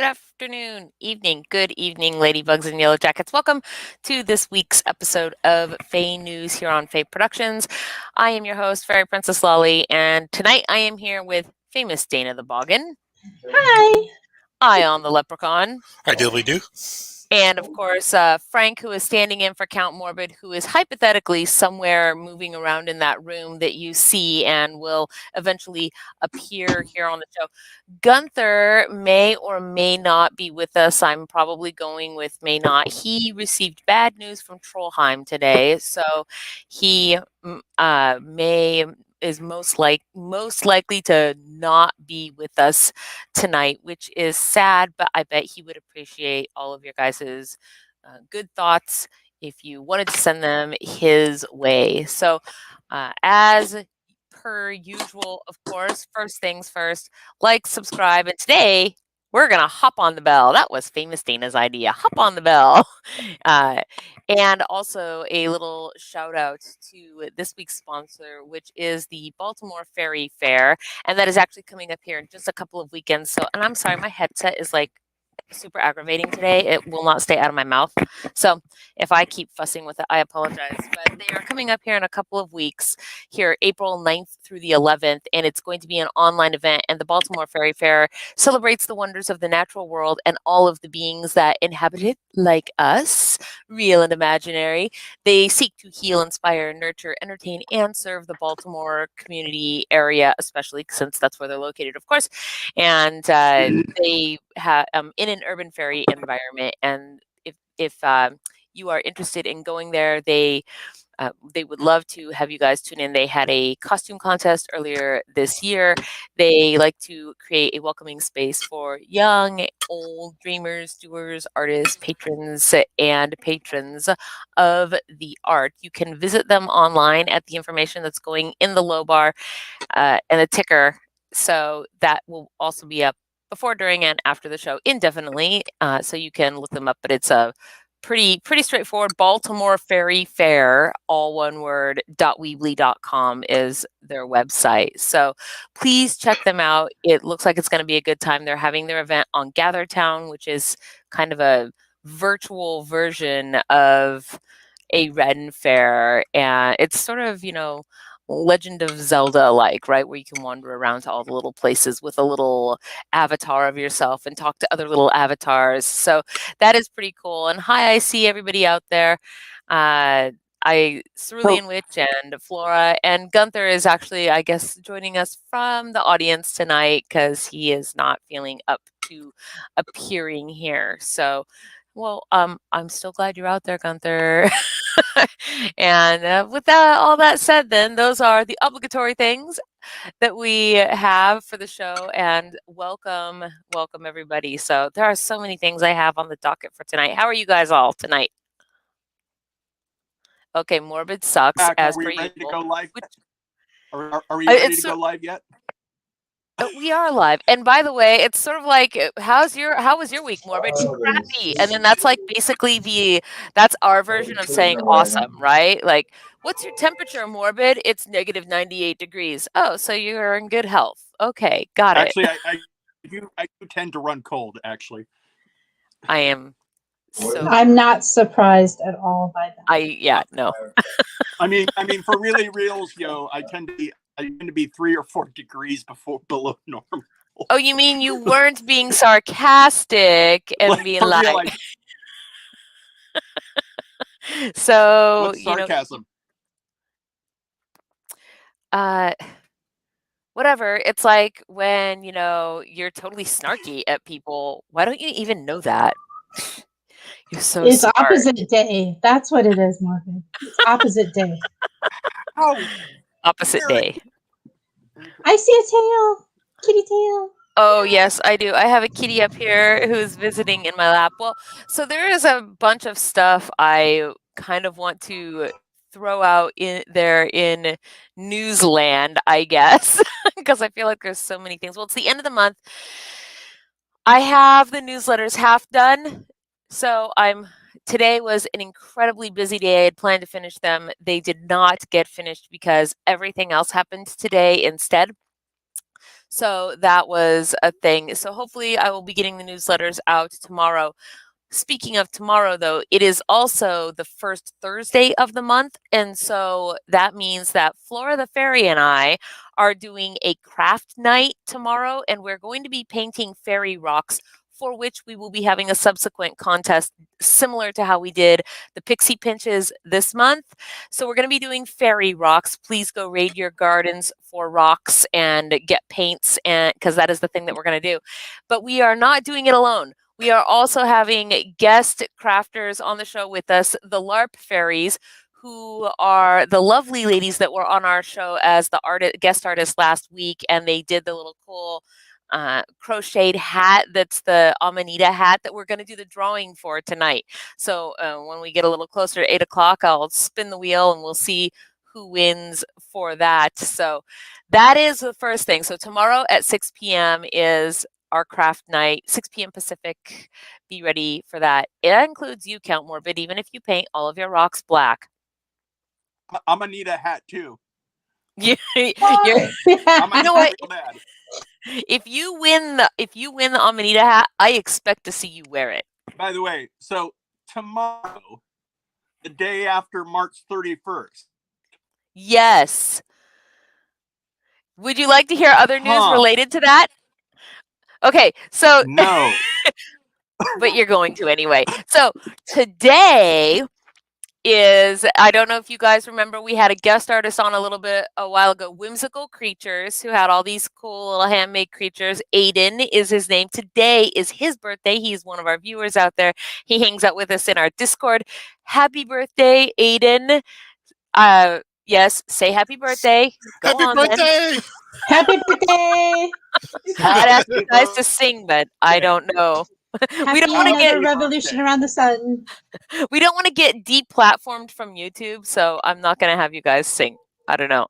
good afternoon, evening, good evening, ladybugs and yellow jackets. Welcome to this week's episode of FAE News here on FAE Productions. I am your host, Fairy Princess Lolly, and tonight I am here with famous Dana the Boggin. Hi. Ion the Leprechaun. I diddly do. And of course, Frank, who is standing in for Count Morbid, who is hypothetically somewhere moving around in that room that you see and will eventually appear here on the show. Gunther may or may not be with us. I'm probably going with may not. He received bad news from Trollheim today, so he is most likely to not be with us tonight, which is sad, but I bet he would appreciate all of your guys' good thoughts if you wanted to send them his way. So as per usual, of course, first things first, like, subscribe, and today we're going to hop on the bell. That was famous Dana's idea. Hop on the bell. And also a little shout out to this week's sponsor, which is the Baltimore Faerie Faire. And that is actually coming up here in just a couple of weekends. So, and I'm sorry, my headset is like super aggravating today. It will not stay out of my mouth. So if I keep fussing with it, I apologize. But they are coming up here in a couple of weeks, here April 9th through the 11th, and it's going to be an online event. And the Baltimore Faerie Faire celebrates the wonders of the natural world and all of the beings that inhabit it, like us, real and imaginary. They seek to heal, inspire, nurture, entertain, and serve the Baltimore community area, especially since that's where they're located, of course. And they have in an urban fairy environment. And if you are interested in going there, they would love to have you guys tune in. They had a costume contest earlier this year. They like to create a welcoming space for young, old dreamers, doers, artists, patrons, and patrons of the art. You can visit them online at the information that's going in the low bar and the ticker. So that will also be up before, during, and after the show indefinitely. So you can look them up, but it's a pretty straightforward. Baltimore Faerie Faire, all one word, .weebly.com is their website. So please check them out. It looks like it's going to be a good time. They're having their event on Gathertown, which is kind of a virtual version of a Ren Fair. And it's sort of, Legend of Zelda like, right, where you can wander around to all the little places with a little avatar of yourself and talk to other little avatars. So that is pretty cool. And hi, I see everybody out there. Cerulean Witch and Flora, and Gunther is actually, I guess, joining us from the audience tonight because he is not feeling up to appearing here. So, well, I'm still glad you're out there, Gunther. And with all that said, then those are the obligatory things that we have for the show. And welcome everybody. So there are so many things I have on the docket for tonight. How are you guys all tonight? Okay, Morbid sucks as per usual. Are we ready to go live? Are we ready to go live yet? We are live. And by the way, it's sort of like, how was your week, Morbid? Crappy. And then that's like basically that's our version of saying awesome, right? Like, what's your temperature, Morbid? It's negative 98 degrees. Oh, so you're in good health. Okay, got it. Actually, I do tend to run cold, actually. I am so... I'm not surprised at all by that. No. I mean, for really reals, I tend to be 3 or 4 degrees below normal. Oh, you mean you weren't being sarcastic and being like... So, what's sarcasm? Whatever. It's like when, you're totally snarky at people. Why don't you even know that? You're so It's smart. opposite day. That's what it is, Morgan. It's opposite day. Oh, opposite day. I see a tail. Kitty tail. Oh, yes, I do. I have a kitty up here who's visiting in my lap. Well, so there is a bunch of stuff I kind of want to throw out in newsland, I guess, because I feel like there's so many things. Well, it's the end of the month. I have the newsletters half done. So today was an incredibly busy day. I had planned to finish them. They did not get finished because everything else happened today instead. So that was a thing. So hopefully I will be getting the newsletters out tomorrow. Speaking of tomorrow, though, it is also the first Thursday of the month. And so that means that Flora the Fairy and I are doing a craft night tomorrow, and we're going to be painting fairy rocks, for which we will be having a subsequent contest similar to how we did the Pixie Pinches this month. So we're going to be doing fairy rocks. Please go raid your gardens for rocks and get paints, and because that is the thing that we're going to do. But we are not doing it alone. We are also having guest crafters on the show with us, the LARP Fairies, who are the lovely ladies that were on our show as the guest artists last week, and they did the little cool crocheted hat that's the Amanita hat that we're going to do the drawing for tonight. So when we get a little closer to 8 o'clock, I'll spin the wheel and we'll see who wins for that. So that is the first thing. So tomorrow at 6 p.m. is our craft night, 6 p.m. Pacific. Be ready for that. It includes you, Count Morbid, even if you paint all of your rocks black. I'm gonna need a hat too. I'm gonna You know what? real bad. If you win the Amanita hat, I expect to see you wear it. By the way, so tomorrow, the day after March 31st. Yes. Would you like to hear other news related to that? Okay, so no. But you're going to anyway. So today is, I don't know if you guys remember, we had a guest artist on a while ago, Whimsical Creatures, who had all these cool little handmade creatures. Aiden is his name. Today is his birthday. He's one of our viewers out there. He hangs out with us in our Discord. Happy birthday, Aiden. Yes, say happy birthday. Go happy on, birthday! Then. Happy birthday! I'd ask you guys to sing, but I don't know. We don't want to get a revolution around the sun. We don't want to get deplatformed from YouTube, so I'm not going to have you guys sing. I don't know.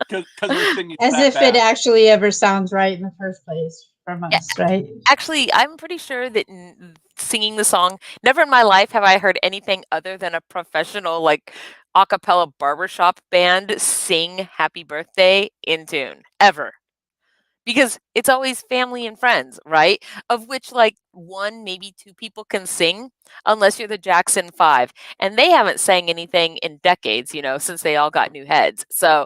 Because we're singing as if bad. it actually ever sounds right in the first place from us, right? Actually, I'm pretty sure that singing the song, never in my life have I heard anything other than a professional, like, a cappella barbershop band sing Happy Birthday in tune, ever. Because it's always family and friends, right? Of which, like, one, maybe two people can sing, unless you're the Jackson 5. And they haven't sang anything in decades, since they all got new heads. So,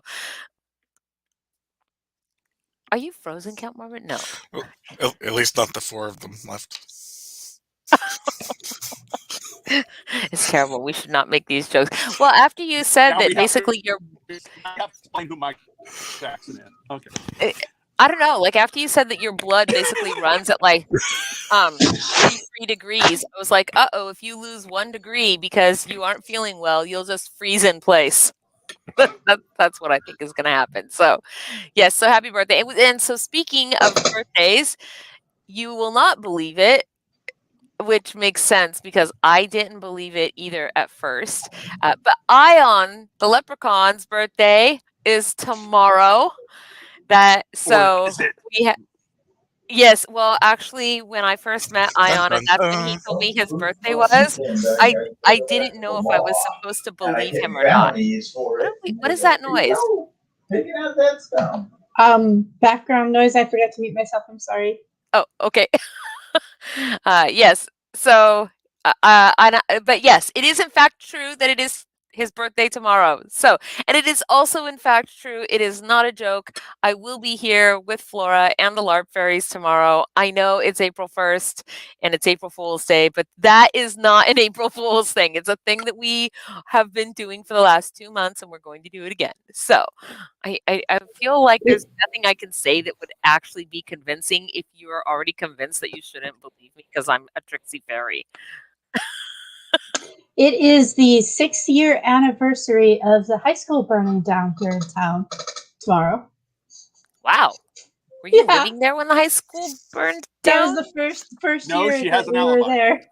are you frozen, Count Morbid? No. Well, at least not the 4 of them left. It's terrible. We should not make these jokes. Well, after you said Now that basically I have to explain who Mike Jackson is. Okay. I don't know. Like, after you said that your blood basically runs at like 33 degrees, I was like, uh-oh, if you lose 1 degree because you aren't feeling well, you'll just freeze in place. That's what I think is going to happen. So, yes, so happy birthday. And so speaking of birthdays, you will not believe it, which makes sense because I didn't believe it either at first. But Ion, the leprechaun's birthday, is tomorrow. Yes, well, actually, when I first met Ion, and that's when he told me his birthday was, I didn't know if I was supposed to believe him or not. What is that noise? Picking out that stuff. Background noise. I forgot to mute myself. I'm sorry. Oh, okay. Yes. So, but yes, it is in fact true that it is his birthday tomorrow. So, and it is also in fact true. It is not a joke. I will be here with Flora and the LARP Fairies tomorrow. I know it's April 1st and it's April Fool's Day, but that is not an April Fool's thing. It's a thing that we have been doing for the last 2 months and we're going to do it again. So I feel like there's nothing I can say that would actually be convincing if you are already convinced that you shouldn't believe me because I'm a tricksy fairy. It is the 6th-year anniversary of the high school burning down here in town tomorrow. Wow. Were you living there when the high school burned down? That was the first No, year she that has an we alibi. were there.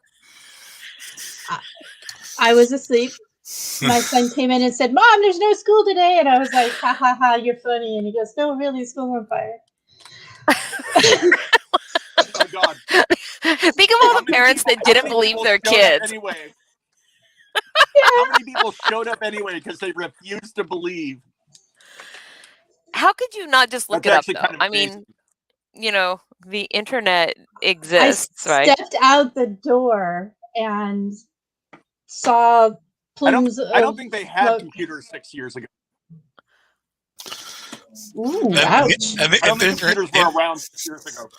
I was asleep. My son came in and said, "Mom, there's no school today." And I was like, "Ha ha ha, you're funny." And he goes, "No, really, school's on fire." Oh God. Think of all the parents that didn't believe their kids. Anyway. How many people showed up anyway because they refused to believe? How could you not just look That's it up, actually though? kind of I amazing. mean, the internet I exists, right? stepped out the door and saw plumes I don't of think they had smoke. computers 6 years ago. Ooh, And, ouch. and, I don't think and, computers were around 6 years ago.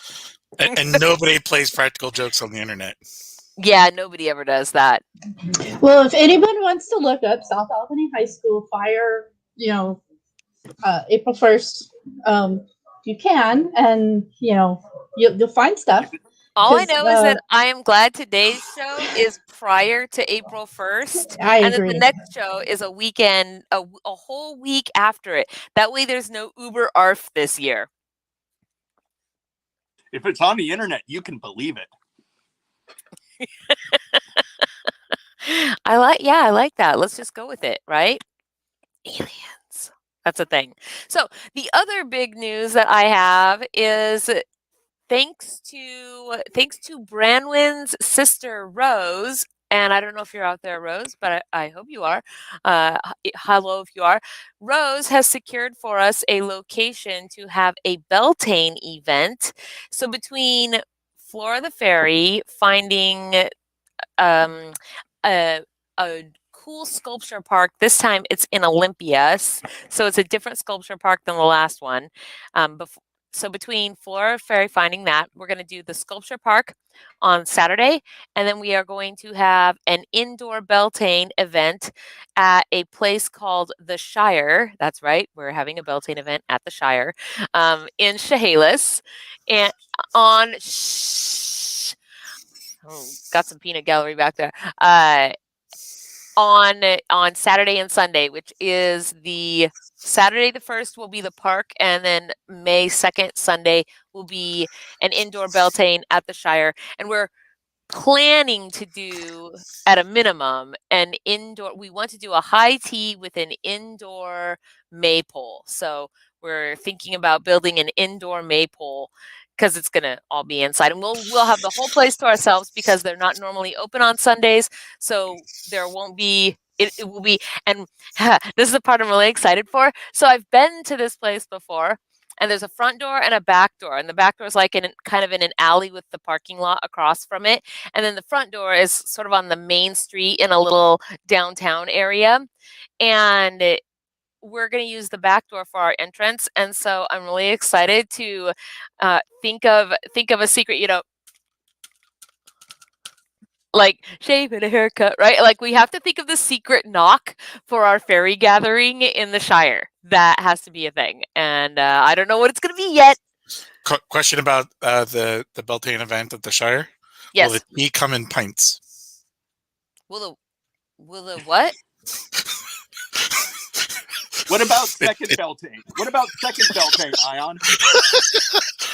and nobody plays practical jokes on the internet. Yeah, nobody ever does that. Well, if anyone wants to look up South Albany High School fire, April 1st, you can, and you'll find stuff. All I Because know is that I am glad today's show is prior to April 1st, I and that agree. the next show is a weekend, a whole week after it. That way there's no Uber ARF this year. If it's on the internet, you can believe it. I like that. Let's just go with it, right? Aliens. That's a thing. So the other big news that I have is thanks to Branwyn's sister Rose, and I don't know if you're out there, Rose, but I hope you are. Hello if you are. Rose has secured for us a location to have a Beltane event. So between Flora the Fairy finding a cool sculpture park. This time it's in Olympia, so it's a different sculpture park than the last one. So between Flora Faerie finding that, we're going to do the sculpture park on Saturday, and then we are going to have an indoor Beltane event at a place called the Shire. That's right, we're having a Beltane event at the Shire in Chehalis, and on. Oh, got some peanut gallery back there. On Saturday and Sunday, which is the Saturday the 1st will be the park, and then May 2nd, Sunday, will be an indoor Beltane at the Shire. And we're planning to do, at a minimum, an indoor. We want to do a high tea with an indoor maypole. So we're thinking about building an indoor maypole because it's going to all be inside, and we'll have the whole place to ourselves because they're not normally open on Sundays. So there won't be. It will be, and this is the part I'm really excited for. So I've been to this place before, and there's a front door and a back door, and the back door is like kind of in an alley with the parking lot across from it, and then the front door is sort of on the main street in a little downtown area, and we're going to use the back door for our entrance. And so I'm really excited to think of a secret, like shave and a haircut, right? Like we have to think of the secret knock for our fairy gathering in the Shire. That has to be a thing, and I don't know what it's going to be yet. Question about the Beltane event at the Shire. Yes. Will the tea come in pints? Will the what? What about second Beltane? What about second Beltane, Ion?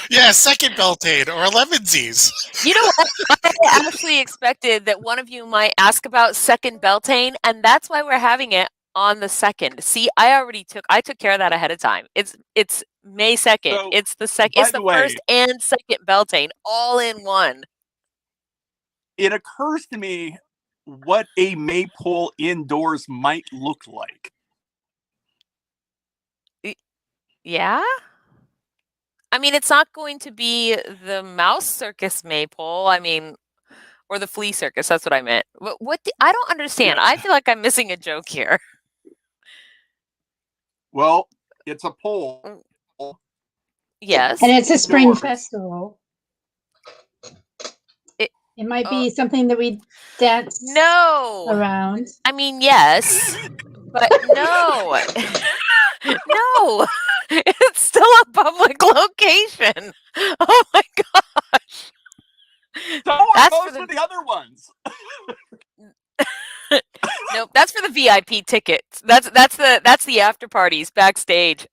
Yeah, second Beltane or lemonsies. You know what? I actually expected that one of you might ask about second Beltane, and that's why we're having it on the 2nd. See, I took care of that ahead of time. It's May 2nd. So, it's the second. by It's the the way, first and second Beltane all in one. It occurs to me what a maypole indoors might look like. Yeah? I mean, it's not going to be the mouse circus maypole. I mean, or the flea circus. That's what I meant. I don't understand. Yeah. I feel like I'm missing a joke here. Well, it's a pole. Yes. And it's a spring Indoors. festival. It might be something that we dance around. I mean, yes, but no. No. It's still a public location. Oh my gosh. So are That's most of the other ones. Nope, that's for the VIP tickets. That's the after parties backstage.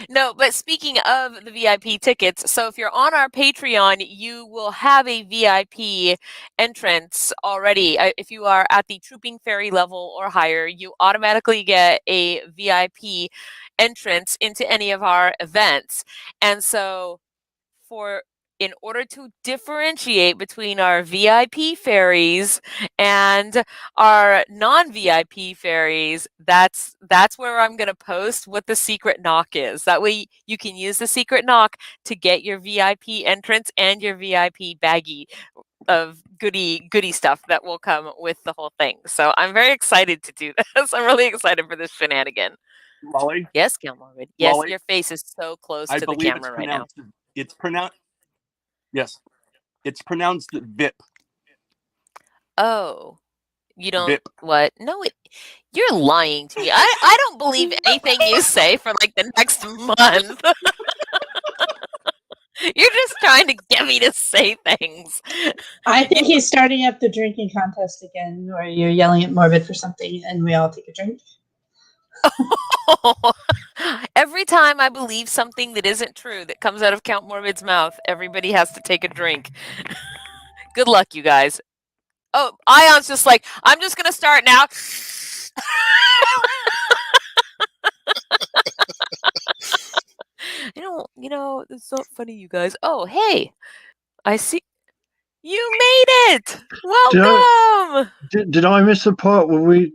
No, but speaking of the VIP tickets, so if you're on our Patreon, you will have a VIP entrance already. If you are at the Trooping Fairy level or higher, you automatically get a VIP entrance into any of our events. And so in order to differentiate between our VIP fairies and our non-VIP fairies, that's where I'm going to post what the secret knock is. That way you can use the secret knock to get your VIP entrance and your VIP baggie of goody stuff that will come with the whole thing. So I'm very excited to do this. I'm really excited for this shenanigan. Lolly, Yes, Gilmore. Yes, Lolly, your face is so close I to the believe camera right now. it's pronounced. Yes, it's pronounced VIP. Oh, you don't VIP. what? No, you're lying to me. I don't believe anything you say for like the next month. You're just trying to get me to say things. I think he's starting up the drinking contest again, where you're yelling at Morbid for something and we all take a drink. Every time I believe something that isn't true that comes out of Count Morbid's mouth, everybody has to take a drink. Good luck, you guys. Oh, Ion's just like, I'm just gonna start now. It's not funny, you guys. Oh, hey, I see. You made it! Welcome! Did I miss the part where we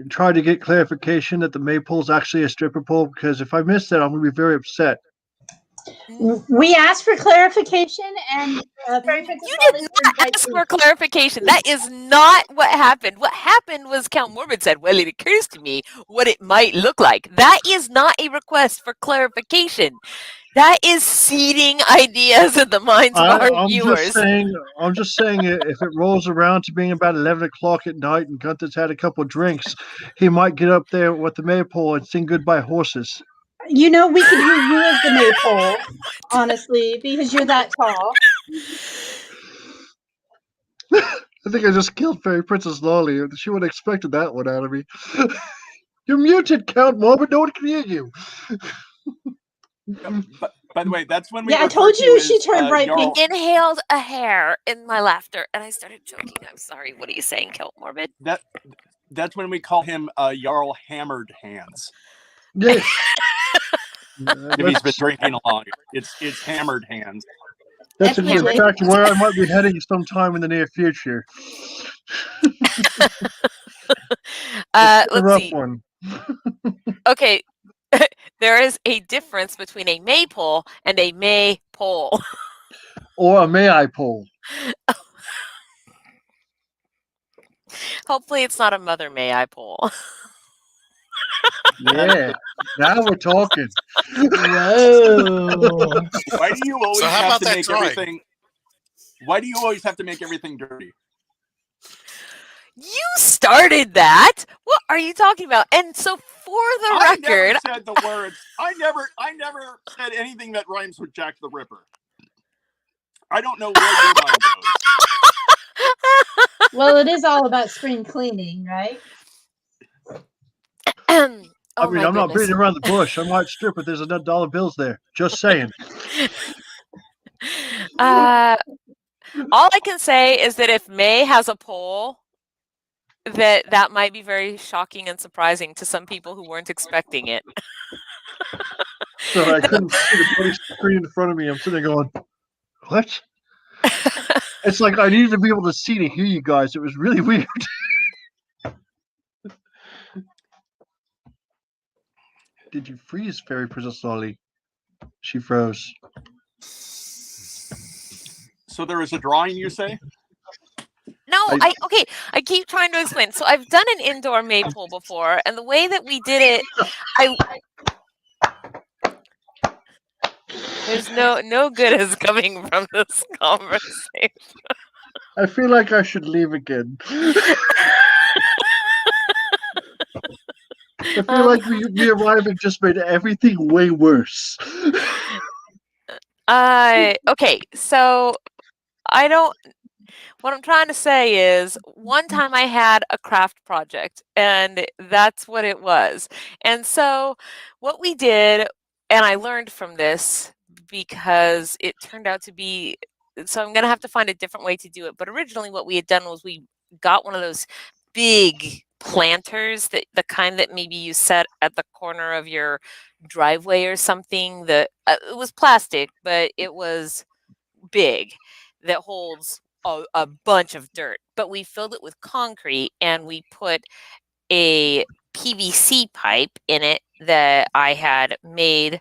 tried to get clarification that the maypole's actually a stripper pole? Because if I missed that, I'm going to be very upset. We asked for clarification, and Fairy Princess You did not ask for clarification. That is not what happened. What happened was Count Morbid said, well, it occurs to me what it might look like. That is not a request for clarification. That is seeding ideas in the minds of our viewers. I'm just saying, if it rolls around to being about 11 o'clock at night and Gunther's had a couple of drinks, he might get up there with the maypole and sing Goodbye Horses. You know, we could use you as the maypole, honestly, because you're that tall. I think I just killed Fairy Princess Lolly. She would have expected that one out of me. You're muted, Count Morbid. No one can hear you. But by the way, that's when we. Yeah, I told you she turned bright Jarl. pink. Inhaled a hair in my laughter, and I started choking. I'm sorry. What are you saying, Count Morbid? That's when we call him Jarl Hammered Hands. Yes. If he's been drinking along, it's Hammered Hands. That's in fact where I might be heading sometime in the near future. Let's see. One. Okay, there is a difference between a maypole and a maypole. Or a may I pole. Hopefully it's not a mother may I pole. Yeah, now we're talking. Whoa. Why do you always So how have about to that make drawing? everything? Why do you always have to make everything dirty? You started that. What are you talking about? And so, for the I record, never said the words. I never said anything that rhymes with Jack the Ripper. I don't know where your mind goes. Well, it is all about spring cleaning, right? I mean, I'm not beating around the bush. I might strip if there's enough dollar bills there. Just saying. All I can say is that if May has a poll, that might be very shocking and surprising to some people who weren't expecting it. So I couldn't see the bloody screen in front of me. I'm sitting there going, what? It's like I needed to be able to see to hear you guys. It was really weird. Did you freeze, Fairy Princess Lolly? She froze. So there is a drawing, you say? No, I keep trying to explain. So I've done an indoor maypole before, and the way that we did it, there's no good is coming from this conversation. I feel like I should leave again. I feel like me arriving just made everything way worse. Okay, so what I'm trying to say is one time I had a craft project, and that's what it was. And so what we did, and I learned from this because it turned out to be, so I'm going to have to find a different way to do it. But originally what we had done was we got one of those big planters, that the kind that maybe you set at the corner of your driveway or something. It was plastic, but it was big that holds a bunch of dirt, but we filled it with concrete and we put a PVC pipe in it that I had made,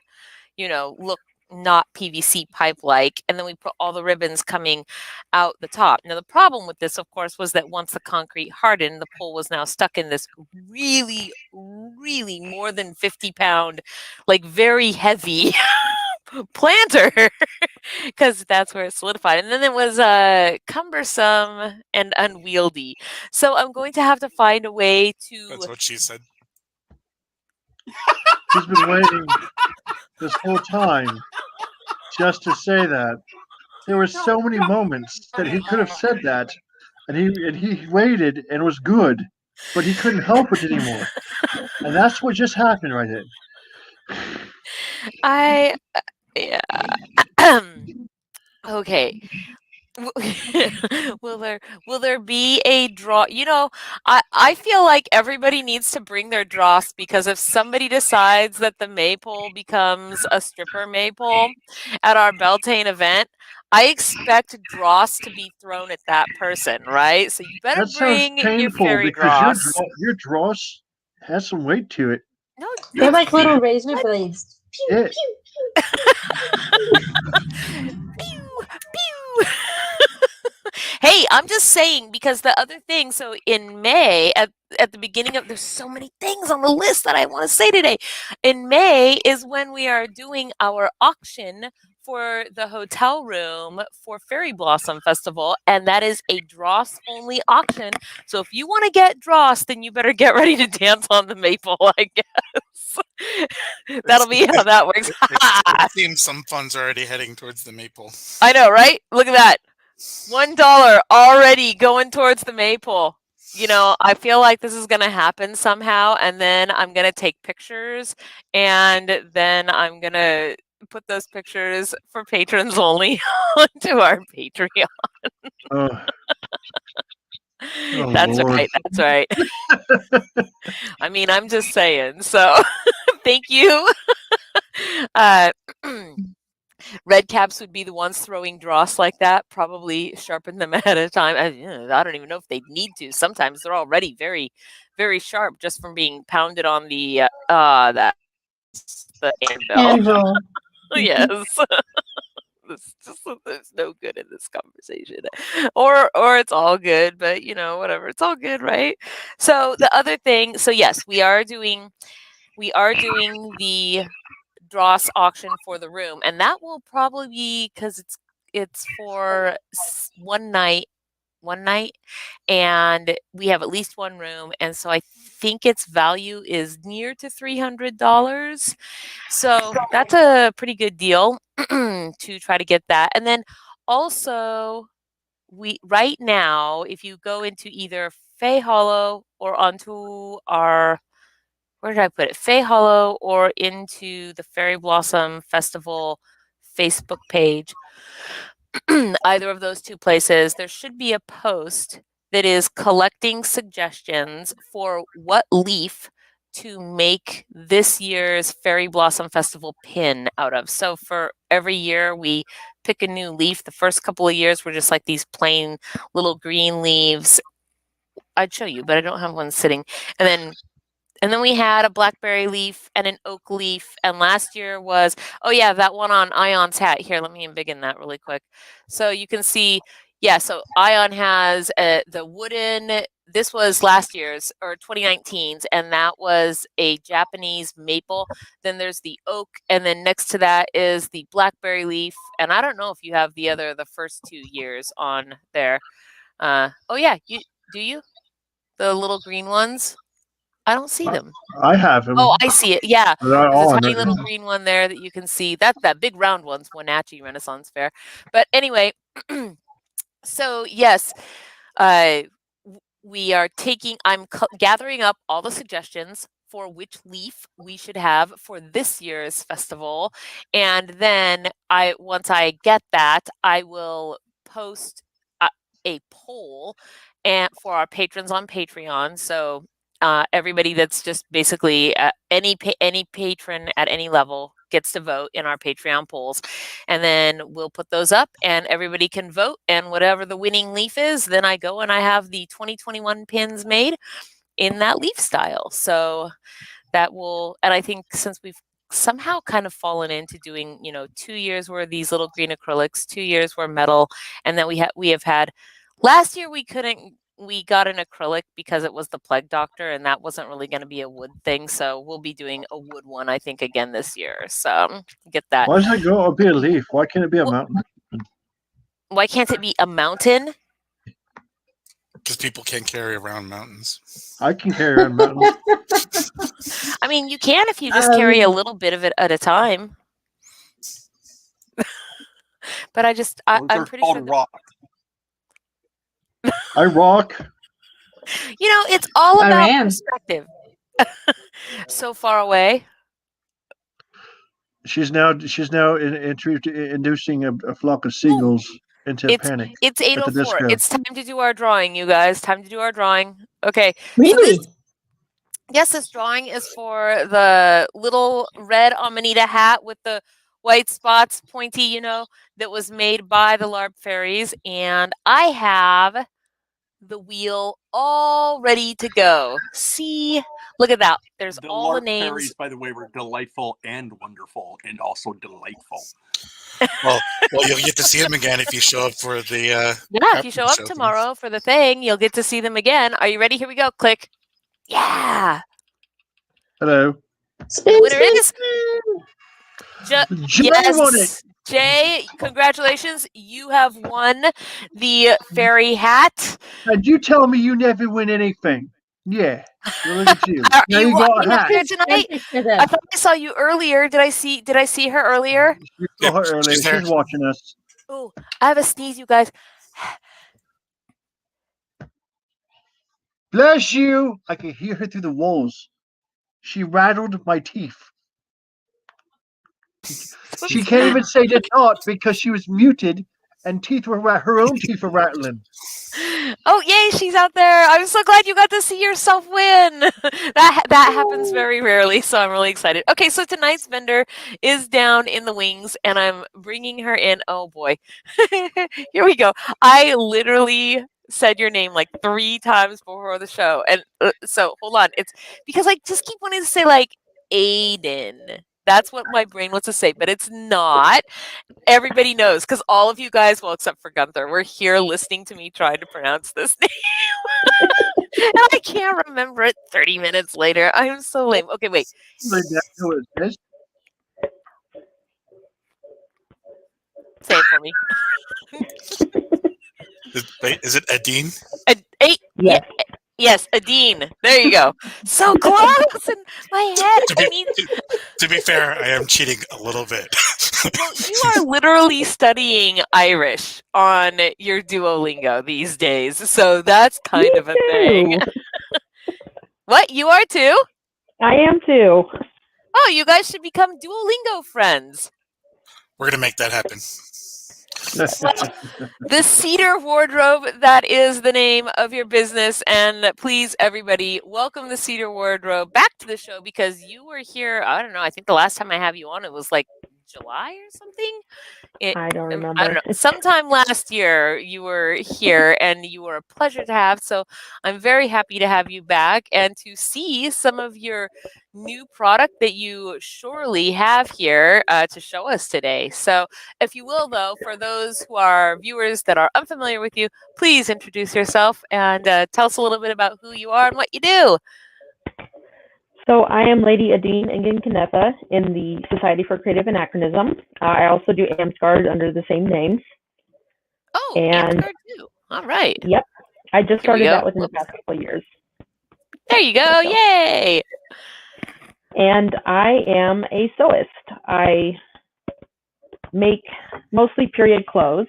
look not PVC pipe like, and then we put all the ribbons coming out the top. Now the problem with this, of course, was that once the concrete hardened, the pole was now stuck in this really, really more than 50-pound, like very heavy planter, because that's where it solidified. And then it was cumbersome and unwieldy. So I'm going to have to find a way to. That's what she said. He's been waiting this whole time just to say that. There were so many moments that he could have said that, and he waited and it was good, but he couldn't help it anymore. And that's what just happened right there. Yeah. Okay. Will there be a draw? I feel like everybody needs to bring their dross, because if somebody decides that the maypole becomes a stripper maypole at our Beltane event, I expect dross to be thrown at that person, right? So you better That sounds bring your painful fairy because dross. your dross has some weight to it. No, They're like little razor blades. Pew, Yeah. pew. Pew, pew. Hey, I'm just saying, because the other thing, so in May, at the beginning of, there's so many things on the list that I want to say today. In May is when we are doing our auction for the hotel room for Fairy Blossom Festival, and that is a dross only auction. So if you want to get dross, then you better get ready to dance on the maple, I guess. That'll be how that works. It seems some funds are already heading towards the maple. I know, right? Look at that. $1 already going towards the maypole. I feel like this is going to happen somehow, and then I'm going to take pictures, and then I'm going to put those pictures for patrons only onto our Patreon. That's Lord. right. That's right. I mean, I'm just saying. So thank you. Red caps would be the ones throwing dross like that. Probably sharpen them ahead of time. I don't even know if they'd need to. Sometimes they're already very, very sharp just from being pounded on the anvil. Anvil. Yes. There's no good in this conversation, or it's all good, but whatever, it's all good, right? So the other thing, so yes, we are doing the dross auction for the room, and that will probably be, because it's for one night, and we have at least one room, and so I think its value is near to $300. So that's a pretty good deal to try to get that. And then also, right now, if you go into either Fae Hollow or onto our, where did I put it? Fae Hollow or into the Fairy Blossom Festival Facebook page, either of those two places, there should be a post that is collecting suggestions for what leaf to make this year's Fairy Blossom Festival pin out of. So for every year we pick a new leaf. The first couple of years were just like these plain little green leaves. I'd show you, but I don't have one sitting. And then we had a blackberry leaf and an oak leaf. And last year was, oh yeah, that one on Ion's hat. Here, let me embiggen that really quick. So you can see, yeah, so Ion has the wooden, this was last year's, or 2019's, and that was a Japanese maple. Then there's the oak, and then next to that is the blackberry leaf. And I don't know if you have the first 2 years on there. Oh yeah, do you? The little green ones? I don't see them. I have him. Oh, I see it. Yeah. They're There's all a on tiny there. little green one there that you can see. That big round one's Wenatchee Renaissance Fair. But anyway, so yes, we are I'm gathering up all the suggestions for which leaf we should have for this year's festival. And then once I get that, I will post a poll for our patrons on Patreon. So everybody that's just basically any patron at any level gets to vote in our Patreon polls. And then we'll put those up and everybody can vote. And whatever the winning leaf is, then I go and I have the 2021 pins made in that leaf style. So that will, and I think since we've somehow kind of fallen into doing, 2 years were these little green acrylics, 2 years were metal, and then we have had, last year we got an acrylic because it was the Plague Doctor, and that wasn't really going to be a wood thing, so we'll be doing a wood one, I think, again this year. So get that. Why does it go be a leaf? Why can't it be a mountain? Why can't it be a mountain? Because people can't carry around mountains. I can carry around mountains. I mean, you can if you just carry a little bit of it at a time. But I'm pretty sure. Rock. I rock. It's all about perspective. So far away. She's now inducing a flock of seagulls into panic. It's 8:04. It's time to do our drawing, you guys. Time to do our drawing. Okay. Really? Yes, this drawing is for the little red Amanita hat with the white spots, pointy, that was made by the LARP fairies. And I have the wheel all ready to go. See, look at that. There's all the names. Fairies, by the way, were delightful and wonderful and also delightful. Well, you'll get to see them again if you show up for the. If you show up tomorrow for the thing, you'll get to see them again. Are you ready? Here we go. Click. Yeah. Hello. Spin, Winner is Jay won it. Jay, congratulations. You have won the fairy hat. And you tell me you never win anything. Yeah. Look at you. Now you got a hat. Tonight? I thought I saw you earlier. Did I see her earlier? You saw her earlier. She's watching us. Oh, I have a sneeze, you guys. Bless you. I can hear her through the walls. She rattled my teeth. She can't even say the thought because she was muted and her own teeth were rattling. Oh, yay, she's out there. I'm so glad you got to see yourself win. That happens very rarely, so I'm really excited. Okay, so tonight's vendor is down in the wings, and I'm bringing her in. Oh, boy. Here we go. I literally said your name like 3 times before the show. And so, hold on. It's because I just keep wanting to say, Aiden. That's what my brain wants to say, but it's not. Everybody knows, because all of you guys, well, except for Gunther, we're here listening to me trying to pronounce this name. And I can't remember it 30 minutes later. I'm so lame. Okay, wait. Say it for me. Is it Adine? Yeah. Yes, Adine. There you go. So close in my head. To be fair, I am cheating a little bit. Well, you are literally studying Irish on your Duolingo these days, so that's kind of a thing. What? You are too? I am too. Oh, you guys should become Duolingo friends. We're going to make that happen. Well, the Cedar Wardrobe, that is the name of your business. And please, everybody, welcome the Cedar Wardrobe back to the show, because you were here, I don't know, I think the last time I have you on, it was like July or something. I don't remember. I don't know. Sometime last year you were here, and you were a pleasure to have. So I'm very happy to have you back and to see some of your new product that you surely have here to show us today. So if you will, though, for those who are viewers that are unfamiliar with you, please introduce yourself and tell us a little bit about who you are and what you do. So I am Lady Adine Engen-Canepa in the Society for Creative Anachronism. I also do Amsgard under the same name. Oh, Amsgard too. All right. Yep. I just started that within the past couple of years. There you go. Yay. And I am a sewist. I make mostly period clothes.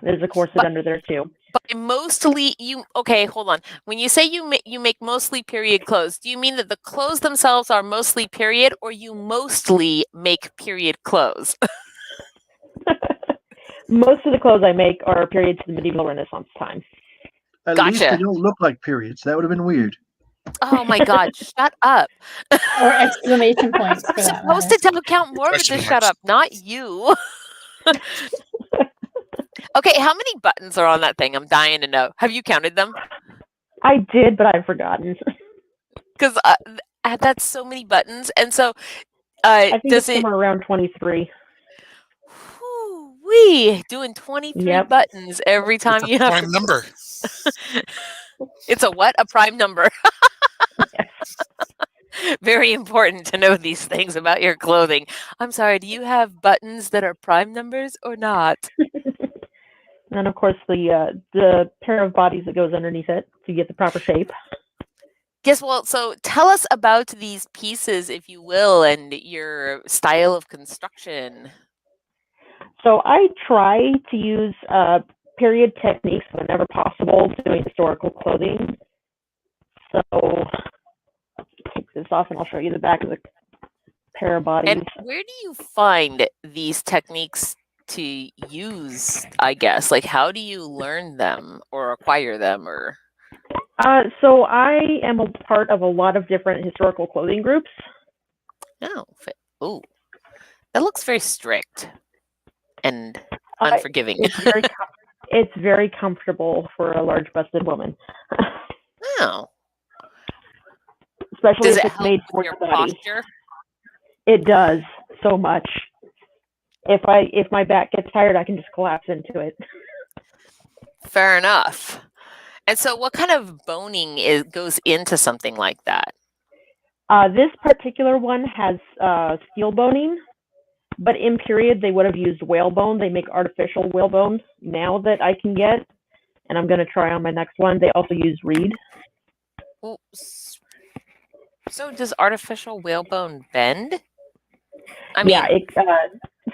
There's a corset under there too. But mostly, okay, hold on. When you say you make mostly period clothes, do you mean that the clothes themselves are mostly period, or you mostly make period clothes? Most of the clothes I make are period to the medieval Renaissance time. At least they don't look like periods. That would have been weird. Oh my God, shut up. Or exclamation points for I'm that supposed matter. to count Morgan to Question shut marks. up, not you. Okay, how many buttons are on that thing? I'm dying to know. Have you counted them? I did, but I've forgotten. Because that's so many buttons. And so, I think does it's it? somewhere around 23. We doing 23 Yep. buttons every time It's you a have prime to. number. It's a what? A prime number. Very important to know these things about your clothing. I'm sorry, do you have buttons that are prime numbers or not? And then, of course, the pair of bodies that goes underneath it to get the proper shape. Yes, well, so tell us about these pieces, if you will, and your style of construction. So I try to use period techniques whenever possible doing historical clothing. So I'll take this off and I'll show you the back of the pair of bodies. And where do you find these techniques to use, I guess? Like, how do you learn them or acquire them or? So I am a part of a lot of different historical clothing groups. Oh, that looks very strict and Uh, unforgiving. It's very comfortable for a large-busted woman, Oh, especially does if it it's help made with for your your body. posture? It does so much. If my back gets tired, I can just collapse into it. Fair enough. And so what kind of boning goes into something like that? This particular one has steel boning, but in period they would have used whalebone. They make artificial whalebone now that I can get, and I'm going to try on my next one. They also use reed. Well, so does artificial whalebone bend? I mean, Yeah,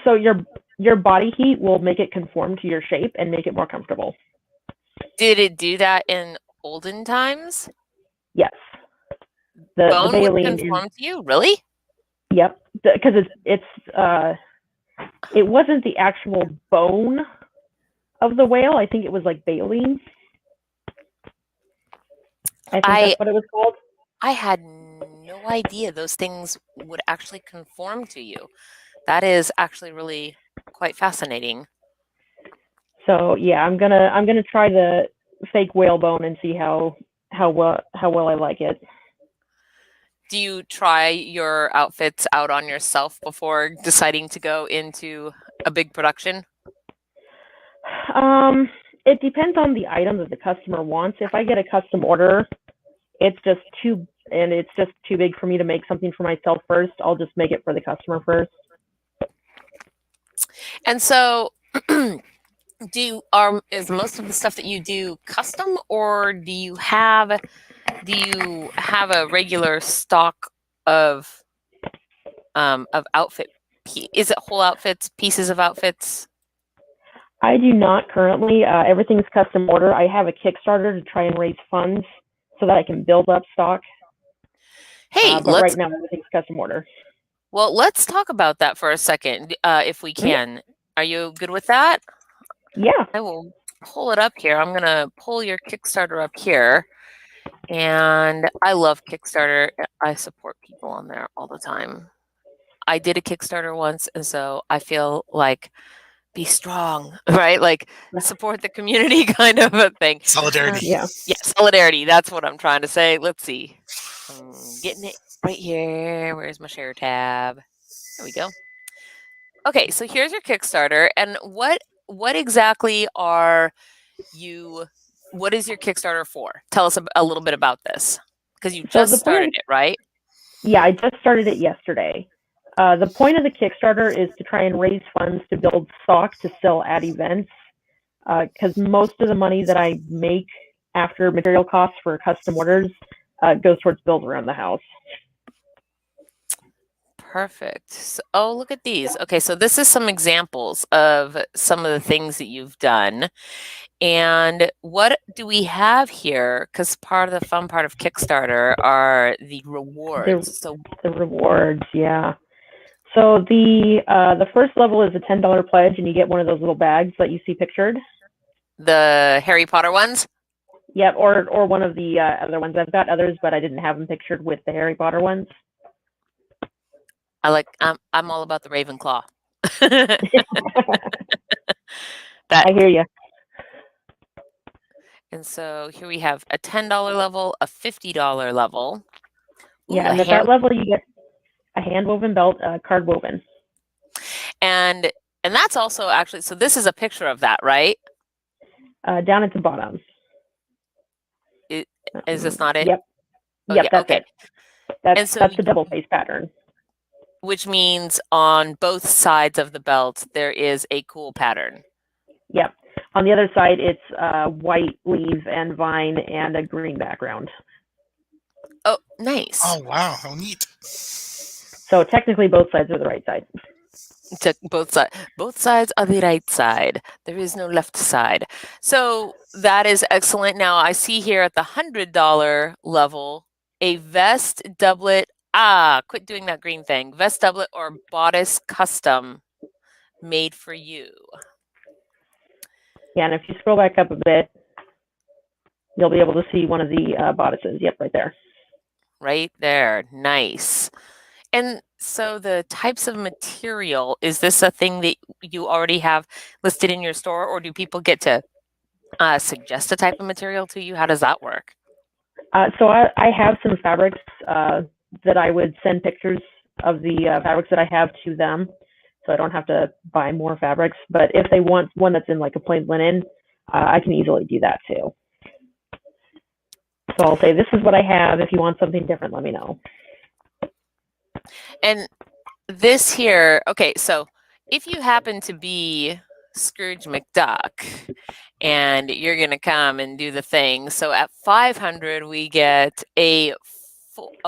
so your body heat will make it conform to your shape and make it more comfortable. did it do that in olden times? Yes. The Bone would baleen conform to you? Really? Yep, because it wasn't the actual bone of the whale. I think it was like baleen. I think that's what it was called. I had no idea those things would actually conform to you. That is actually really quite fascinating. So yeah, I'm gonna try the fake whalebone and see how well I like it. Do you try your outfits out on yourself before deciding to go into a big production? It depends on the item that the customer wants. If I get a custom order, it's just too big for me to make something for myself first. I'll just make it for the customer first. And so is most of the stuff that you do custom, or do you have a regular stock of outfit? Is it whole outfits, pieces of outfits? I do not currently. Everything's custom order. I have a Kickstarter to try and raise funds so that I can build up stock. Hey, but right now everything's custom order. Well, let's talk about that for a second, if we can. Mm-hmm. Are you good with that? Yeah. I will pull it up here. I'm going to pull your Kickstarter up here. And I love Kickstarter. I support people on there all the time. I did a Kickstarter once, and so I feel like be strong, right? Like support the community kind of a thing. Solidarity. Yeah, solidarity. That's what I'm trying to say. Let's see. I'm getting it right here. Where's my share tab? There we go. Okay, so here's your Kickstarter. And what exactly what is your Kickstarter for? Tell us a little bit about this, because you just started it, right? Yeah, I just started it yesterday. The point of the Kickstarter is to try and raise funds to build stock to sell at events, because most of the money that I make after material costs for custom orders goes towards build around the house. Perfect. So, oh, look at these. Okay, so this is some examples of some of the things that you've done. And what do we have here? Because part of the fun part of Kickstarter are the rewards. The rewards, yeah. So the first level is a $10 pledge, and you get one of those little bags that you see pictured. The Harry Potter ones? Yep, or one of the other ones. I've got others, but I didn't have them pictured with the Harry Potter ones. I'm all about the Ravenclaw. I hear you. And so here we have a $10 level, a $50 level. Ooh, Yeah, and at that level you get a hand woven belt, card woven. And that's also actually, so this is a picture of that, right? Down at the bottom. Is this not it? Yep. Oh, yep, yeah, that's okay. it. So that's the double face pattern. Which means on both sides of the belt, there is a cool pattern. Yep. On the other side, it's white leaves and vine and a green background. Oh, nice. Oh, wow. How neat. So technically both sides are the right side. Both sides are the right side. There is no left side. So that is excellent. Now I see here at the $100 level, a vest, doublet, quit doing that green thing. Vest, doublet, or bodice custom made for you. Yeah, and if you scroll back up a bit, you'll be able to see one of the bodices. Yep, right there. Right there. Nice. And so the types of material, is this a thing that you already have listed in your store, or do people get to suggest a type of material to you? How does that work? So I have some fabrics that I would send pictures of the fabrics that I have to them, so I don't have to buy more fabrics. But if they want one that's in like a plain linen, I can easily do that too. So I'll say, this is what I have. If you want something different, let me know. And this here, okay, so if you happen to be Scrooge McDuck and you're going to come and do the thing, so at 500 we get a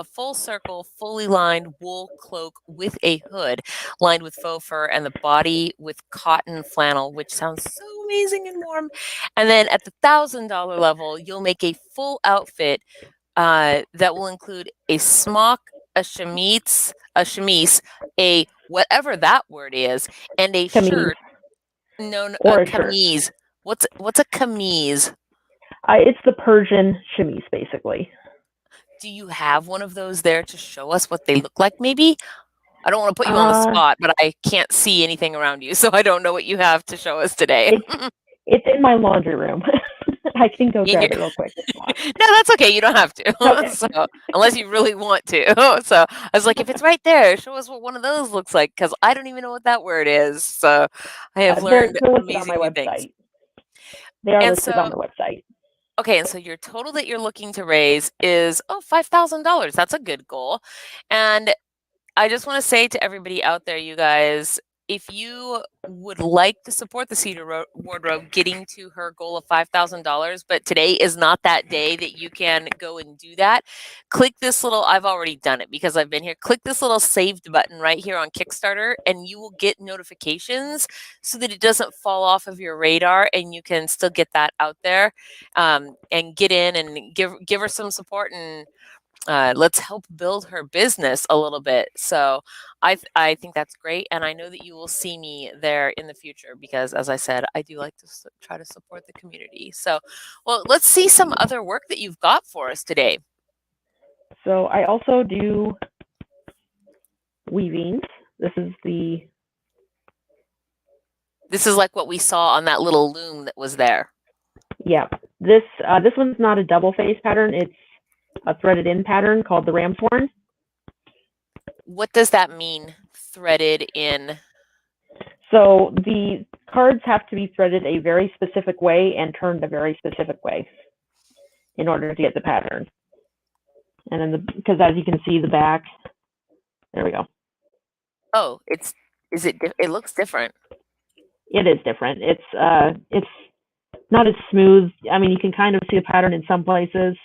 full circle, fully lined wool cloak with a hood lined with faux fur and the body with cotton flannel, which sounds so amazing and warm. And then at the $1,000 level, you'll make a full outfit that will include a smock, a chemise, a whatever that word is, and a Camise. shirt. No, or a a shirt. camise. What's a camise? It's the Persian chemise, basically. Do you have one of those there to show us what they look like, maybe? I don't want to put you on the spot, but I can't see anything around you, so I don't know what you have to show us today. It's in my laundry room. I can go grab it real quick. No, that's okay. You don't have to. Okay. So, unless you really want to. So I was like, if it's right there, show us what one of those looks like, because I don't even know what that word is. So I have learned they're listed amazing on my new things. website. They are listed on the website. Okay, and so your total that you're looking to raise is $5,000. That's a good goal. And I just want to say to everybody out there, you guys, if you would like to support the Cedar Wardrobe getting to her goal of $5,000, but today is not that day that you can go and do that, click this little, I've already done it because I've been here, click this little saved button right here on Kickstarter, and you will get notifications so that it doesn't fall off of your radar, and you can still get that out there and get in and give her some support, and let's help build her business a little bit. So I think that's great. And I know that you will see me there in the future because, as I said, I do like to try to support the community. So, well, let's see some other work that you've got for us today. So I also do weavings. This is like what we saw on that little loom that was there. Yeah. This one's not a double face pattern. It's a threaded in pattern called the ram's horn. What does that mean, threaded in? So the cards have to be threaded a very specific way and turned a very specific way in order to get the pattern. And then because as you can see the back, there we go. Oh, it looks different. It is different. It's not as smooth. I mean, you can kind of see a pattern in some places,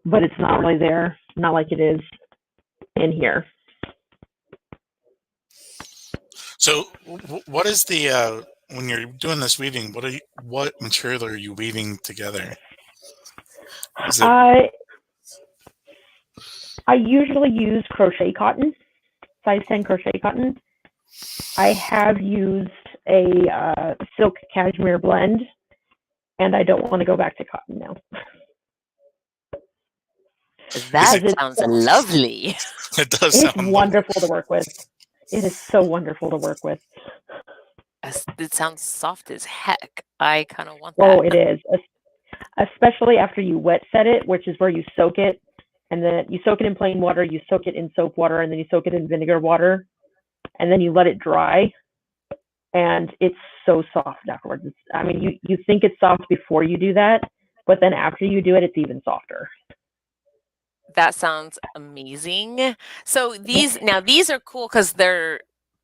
but it's not really there, not like it is in here. So what is the, when you're doing this weaving, what material are you weaving together? I usually use crochet cotton, size 10 crochet cotton. I have used a silk cashmere blend, and I don't want to go back to cotton now. That Because sounds lovely. It does it's sound wonderful to work with. It is so wonderful to work with. It sounds soft as heck. I kind of want that. Oh, it is. Especially after you wet set it, which is where you soak it. And then you soak it in plain water, you soak it in soap water, and then you soak it in vinegar water. And then you let it dry. And it's so soft afterwards. I mean, you think it's soft before you do that, but then after you do it, it's even softer. That sounds amazing. So these are cool because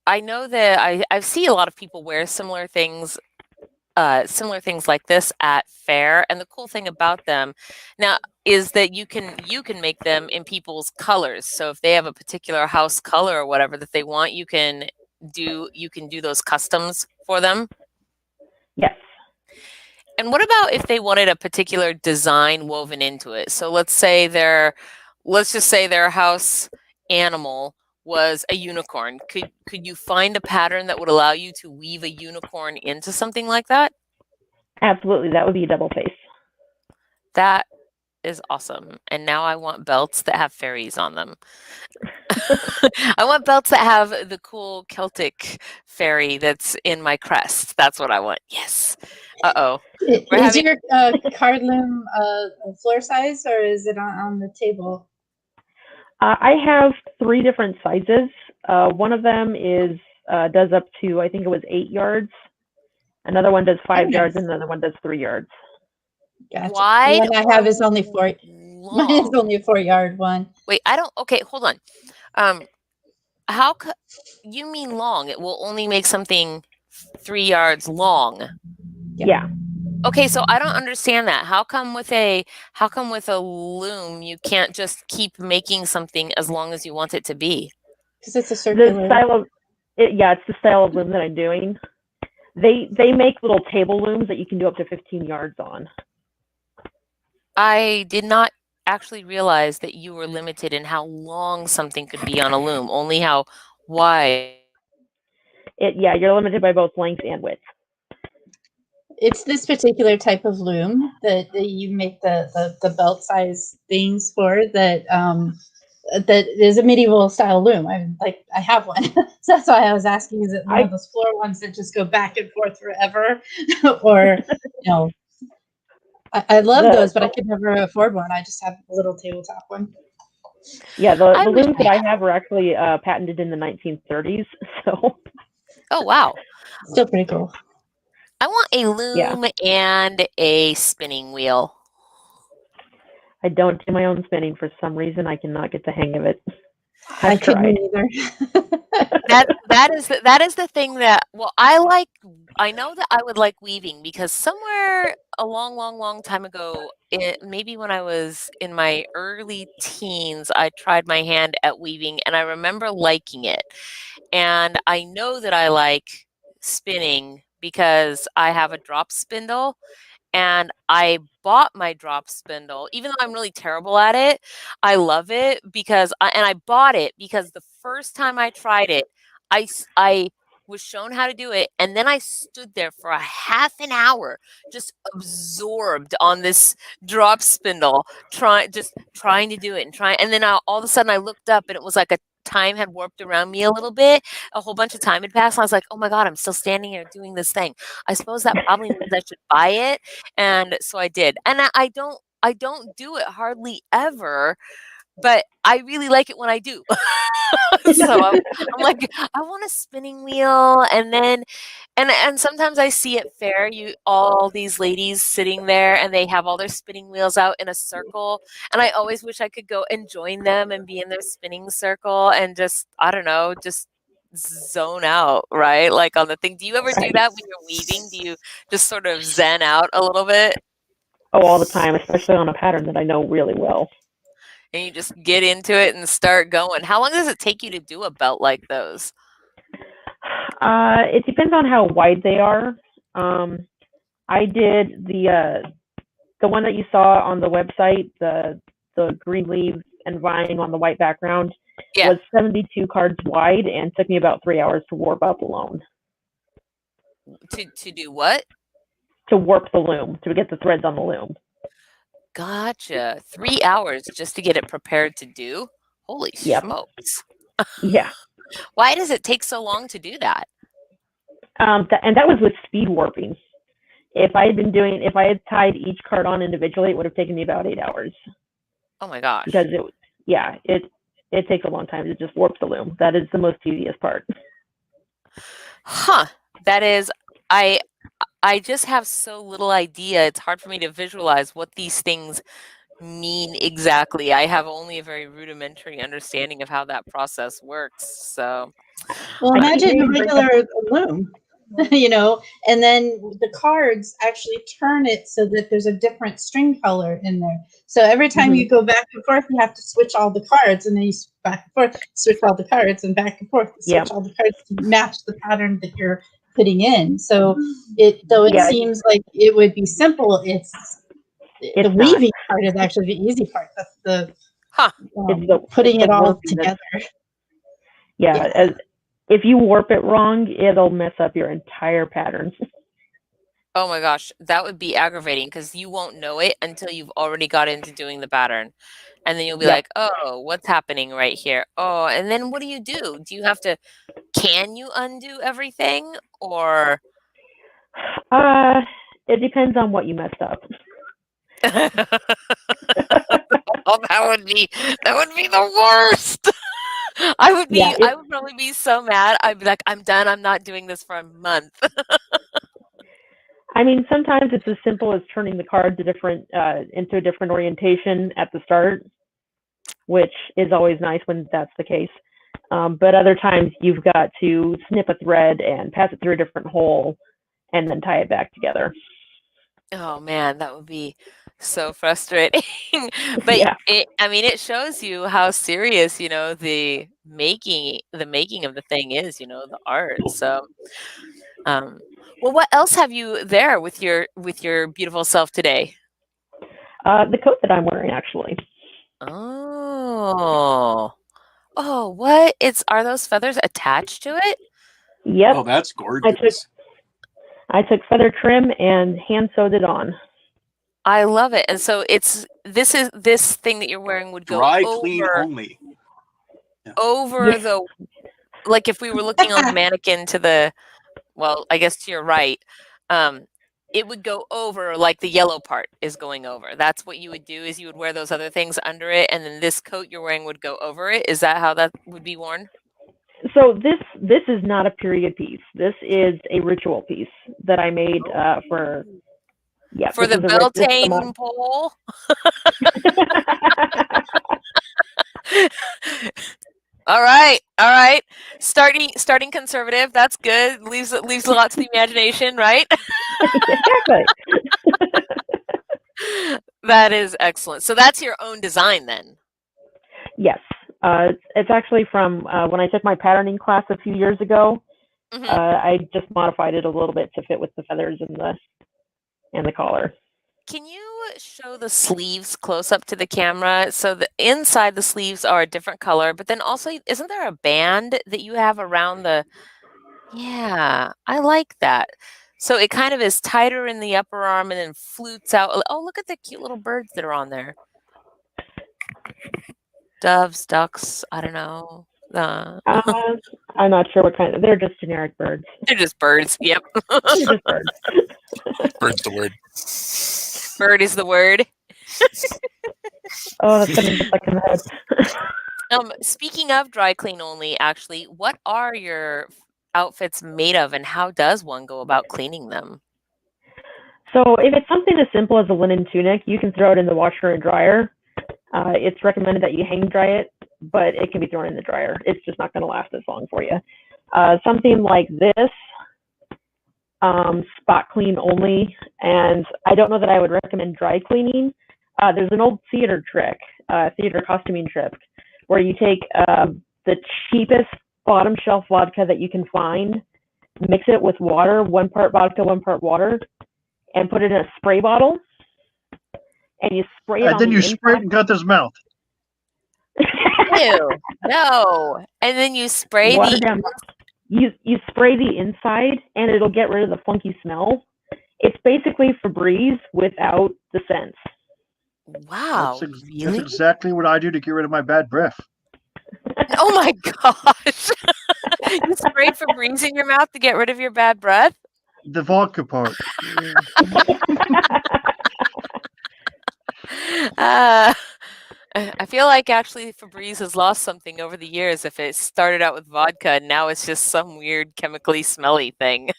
I know that I see a lot of people wear similar things like this at Faire, and the cool thing about them now is that you can make them in people's colors. So if they have a particular house color or whatever that they want, you can do those customs for them. Yes. And what about if they wanted a particular design woven into it? So let's just say their house animal was a unicorn. Could you find a pattern that would allow you to weave a unicorn into something like that? Absolutely. That would be a double face. That is awesome. And now I want belts that have fairies on them. I want belts that have the cool Celtic fairy that's in my crest. That's what I want. Yes. Uh-oh. Is your card loom floor size, or is it on the table? I have 3 different sizes. One of them does up to, I think it was 8 yards. Another one does 5 yards, and another one does 3 yards. Gotcha. Wide. The one I have is only 4. Mine is only a 4-yard one. Wait, okay, hold on. You mean long? It will only make something 3 yards long. Yeah. Okay, so I don't understand that. How come with a loom you can't just keep making something as long as you want it to be? Because it's a circular. It's the style of loom that I'm doing. They make little table looms that you can do up to 15 yards on. I did not actually realize that you were limited in how long something could be on a loom, only how wide. You're limited by both length and width. It's this particular type of loom that you make the belt size things for. That is a medieval style loom. I have one, so that's why I was asking. Is it one of those floor ones that just go back and forth forever, or I love those, but I could never afford one. I just have a little tabletop one. Yeah, the looms that I have were actually patented in the 1930s. So. Oh wow! Still pretty cool. I want a loom and a spinning wheel. I don't do my own spinning for some reason. I cannot get the hang of it. I couldn't either. that is the thing that I like. I know that I would like weaving because somewhere a long time ago, maybe when I was in my early teens, I tried my hand at weaving and I remember liking it. And I know that I like spinning because I have a drop spindle. And I bought my drop spindle, even though I'm really terrible at it. I love it because I bought it because the first time I tried it, I was shown how to do it, and then I stood there for a half an hour, just absorbed on this drop spindle, trying to do it and then all of a sudden I looked up and it was like time had warped around me a little bit. A whole bunch of time had passed. And I was like, oh my God, I'm still standing here doing this thing. I suppose that probably means I should buy it. And so I did. And I don't do it hardly ever, but I really like it when I do. So I'm like, I want a spinning wheel. And then, and sometimes I see at Faire, all these ladies sitting there and they have all their spinning wheels out in a circle. And I always wish I could go and join them and be in their spinning circle and just, I don't know, just zone out, right? Like on the thing. Do you ever do that when you're weaving? Do you just sort of zen out a little bit? Oh, all the time, especially on a pattern that I know really well. And you just get into it and start going. How long does it take you to do a belt like those? It depends on how wide they are. I did the one that you saw on the website, the green leaves and vine on the white background, was 72 cards wide and took me about 3 hours to warp up alone. To do what? to warp the loom, to get the threads on the loom. Gotcha. 3 hours just to get it prepared to do? Holy Yep. smokes. Yeah. Why does it take so long to do that? And that was with speed warping. If I had tied each card on individually, it would have taken me about 8 hours. Oh my gosh. Because it takes a long time to just warp the loom. That is the most tedious part. Huh. That is, I just have so little idea. It's hard for me to visualize what these things mean exactly. I have only a very rudimentary understanding of how that process works. So, Well, I imagine keep a reading regular loom, you know, and then the cards actually turn it so that there's a different string color in there. So every time you go back and forth, you have to switch all the cards, and then you back and forth, switch all the cards, and back and forth, switch all the cards to match the pattern that you're putting in. So it seems like it would be simple, it's the weaving part is actually the easy part. That's the putting it all together. Yeah. If you warp it wrong, it'll mess up your entire pattern. oh my gosh, that would be aggravating because you won't know it until you've already got into doing the pattern. And then you'll be like, oh, what's happening right here? Oh, and then what do you do? Do you have to, can you undo everything or? It depends on what you messed up. Oh, that would be the worst. I would probably be so mad. I'd be like, I'm done. I'm not doing this for a month. I mean, sometimes it's as simple as turning the card to into a different orientation at the start, which is always nice when that's the case. But other times you've got to snip a thread and pass it through a different hole and then tie it back together. Oh man, that would be so frustrating. But it shows you how serious, the making of the thing is, the art. So, well, what else have you there with your beautiful self today? The coat that I'm wearing, actually. Oh, what? Are those feathers attached to it? Yep. Oh, that's gorgeous. I took feather trim and hand sewed it on. I love it. And so this thing that you're wearing would go dry clean only. Yeah. Over the, like if we were looking on the mannequin I guess to your right, it would go over, like the yellow part is going over. That's what you would do, is you would wear those other things under it, and then this coat you're wearing would go over it. Is that how that would be worn? So this is not a period piece. This is a ritual piece that I made for the Beltane pole. All right. Starting conservative. That's good. Leaves a lot to the imagination, right? Exactly. That is excellent. So that's your own design then? Yes. It's actually from when I took my patterning class a few years ago. Mm-hmm. I just modified it a little bit to fit with the feathers and the collar. Can you show the sleeves close up to the camera? So the inside the sleeves are a different color, but then also, isn't there a band that you have around the? Yeah, I like that. So it kind of is tighter in the upper arm and then flutes out. Oh, look at the cute little birds that are on there. Doves, ducks, I don't know. I'm not sure what kind they're just generic birds. They're just birds. Yep. They're just birds. Bird's the word. Bird is the word. Oh, that's gonna get stuck in the head. Speaking of dry clean only, actually, what are your outfits made of, and how does one go about cleaning them? So if it's something as simple as a linen tunic, you can throw it in the washer and dryer. It's recommended that you hang dry it, but it can be thrown in the dryer. It's just not going to last as long for you. Something like this, spot clean only, and I don't know that I would recommend dry cleaning. There's an old theater costuming trick, where you take the cheapest bottom shelf vodka that you can find, mix it with water, 1 part vodka, 1 part water, and put it in a spray bottle, and you spray it on then you spray it and cut his mouth. Ew, no. And then you spray you spray the inside, and it'll get rid of the funky smell, It's basically Febreze without the scents. Wow, That's really? exactly what I do to get rid of my bad breath. Oh my gosh. You spray Febreze in your mouth to get rid of your bad breath? The vodka part. Uh, I feel like actually Febreze has lost something over the years if it started out with vodka and now it's just some weird chemically smelly thing.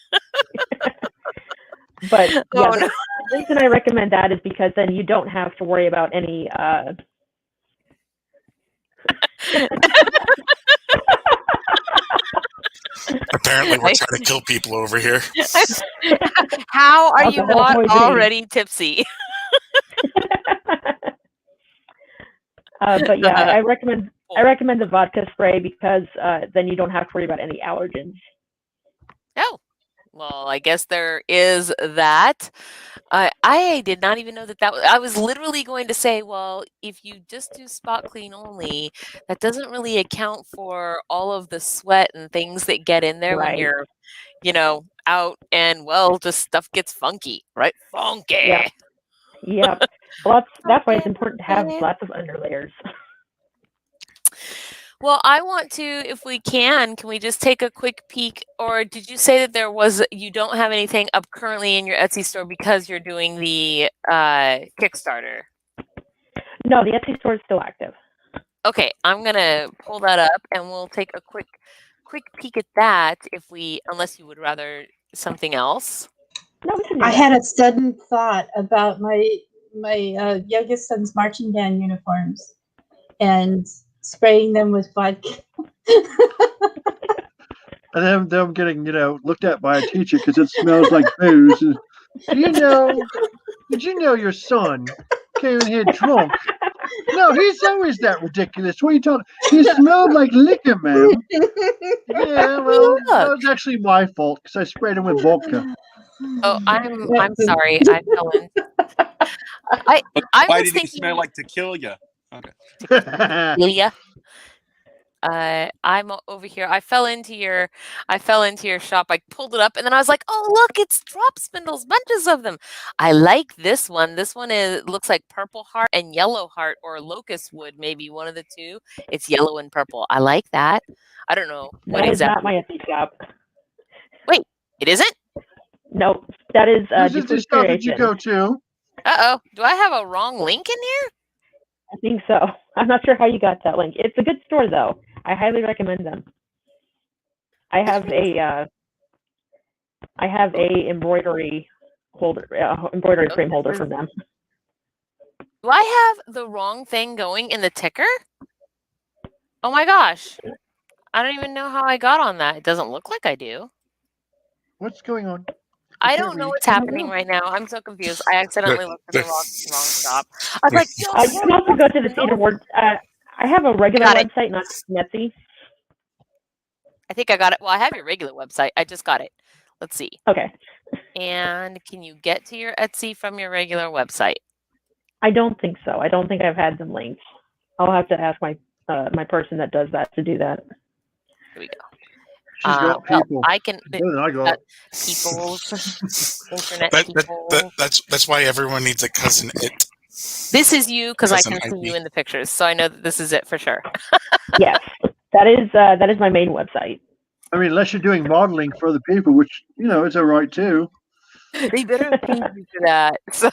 But yeah, Oh, the no. reason I recommend that is because then you don't have to worry about any Apparently, we're trying to kill people over here. How are you alcohol not poisoning. already tipsy? But yeah, I recommend the vodka spray because then you don't have to worry about any allergens. Oh, well, I guess there is that. I did not even know that I was literally going to say, well, if you just do spot clean only, that doesn't really account for all of the sweat and things that get in there when Right. you're, out and, well, just stuff gets funky, right? Funky. Yep. Yep. Well, that's why it's important to have lots of underlayers. Well, I want to, if we can we just take a quick peek, or did you say that you don't have anything up currently in your Etsy store because you're doing the Kickstarter? No, the Etsy store is still active. Okay, I'm gonna pull that up and we'll take a quick peek at that unless you would rather something else. No, we can do I that. had a sudden thought about my youngest son's marching band uniforms and spraying them with vodka. And then them getting, looked at by a teacher because it smells like booze. And, did you know your son came in here drunk? No, he's always that ridiculous. What are you talking? He smelled like liquor, ma'am. Yeah, well, that was actually my fault because I sprayed him with vodka. Oh, I'm sorry. I fell in. I Why was did thinking he smell like tequila? Okay. Tequila. I'm over here. I fell into your shop. I pulled it up and then I was like, oh look, it's drop spindles, bunches of them. I like this one. This one looks like purple heart and yellow heart or locust wood, maybe one of the two. It's yellow and purple. I like that. I don't know what That is exactly. not my Etsy shop. Wait, it isn't? No, that is Whose Etsy shop did you go to? Uh-oh. Do I have a wrong link in here? I think so. I'm not sure how you got that link. It's a good store though. I highly recommend them. I have a embroidery frame holder from them. Do I have the wrong thing going in the ticker? Oh my gosh. I don't even know how I got on that. It doesn't look like I do. What's going on? I don't know what's happening right now. I'm so confused. I accidentally looked at the wrong shop. I was like, you can also go to the Cedar Wardrobe. I have a regular website, not Etsy. I think I got it. Well, I have your regular website. I just got it. Let's see. Okay. And can you get to your Etsy from your regular website? I don't think so. I don't think I've had them linked. I'll have to ask my my person that does that to do that. Here we go. She's got people. I can. I got People's internet people. That's why everyone needs a cousin it. This is you because I can Cousin see ID. you in the pictures, so I know that this is it for sure. Yes, that is my main website. I mean, unless you're doing modeling for other people, which it's all right too. They better pay you for that. So.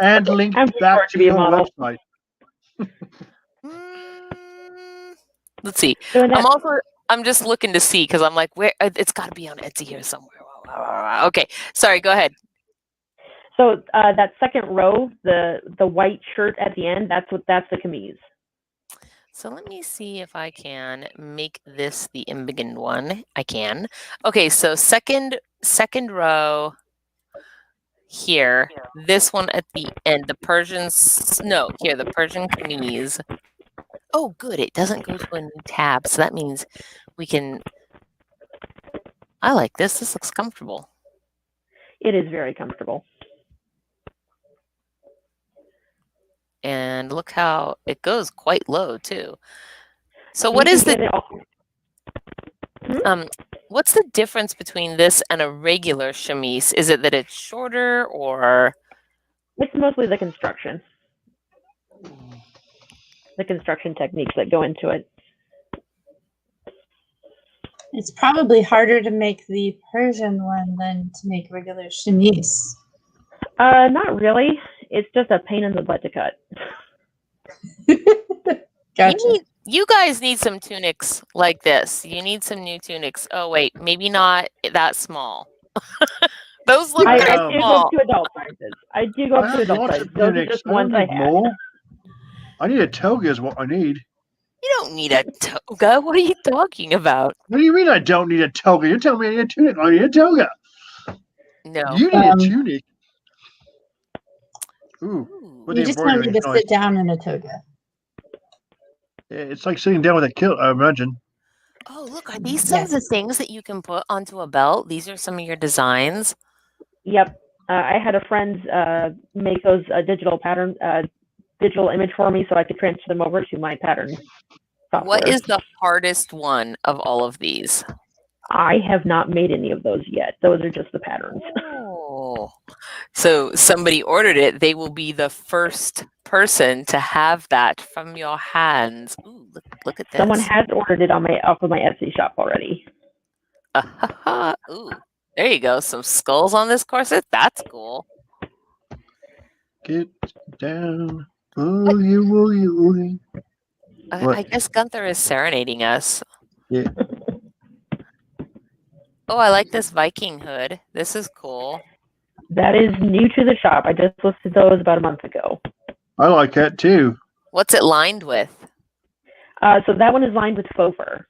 And link I'm back to be a your model. website. Let's see. I'm just looking to see because I'm like, where it's got to be on Etsy here somewhere. Okay, sorry. Go ahead. So that second row, the white shirt at the end, that's the camise. So let me see if I can make this the embiggened one. I can. Okay, so second row here. This one at the end. The Persian camise. Oh, good. It doesn't go to a new tab, so that means we can. I like this. This looks comfortable. It is very comfortable. And look how it goes quite low too. So what is the what's the difference between this and a regular chemise? Is it that it's shorter, or? It's mostly the construction techniques that go into it. It's probably harder to make the Persian one than to make regular chemise. Not really. It's just a pain in the butt to cut. Gotcha. You guys need some tunics like this. You need some new tunics. Oh wait, maybe not that small. Those look I very do go small. up to adult sizes. I do go up to adult sizes. Those are just ones I had. More. I need a toga is what I need. You don't need a toga. What are you talking about? What do you mean I don't need a toga? You're telling me I need a tunic. I need a toga. No. You need a tunic. Ooh. With You the just don't embroidery, need to nice. sit down in a toga. It's like sitting down with a kilt, I imagine. Oh, look, are these some of the things that you can put onto a belt? These are some of your designs. Yep. I had a friend make those digital image for me so I could transfer them over to my pattern software. What is the hardest one of all of these? I have not made any of those yet. Those are just the patterns. Oh, so somebody ordered it. They will be the first person to have that from your hands. Ooh, look at this. Someone has ordered it off of my Etsy shop already. Ooh, there you go. Some skulls on this corset. That's cool. Get down. Oogie, oogie, oogie. I guess Gunther is serenading us. Yeah. Oh, I like this Viking hood. This is cool. That is new to the shop. I just listed those about a month ago. I like that too. What's it lined with? So that one is lined with faux fur.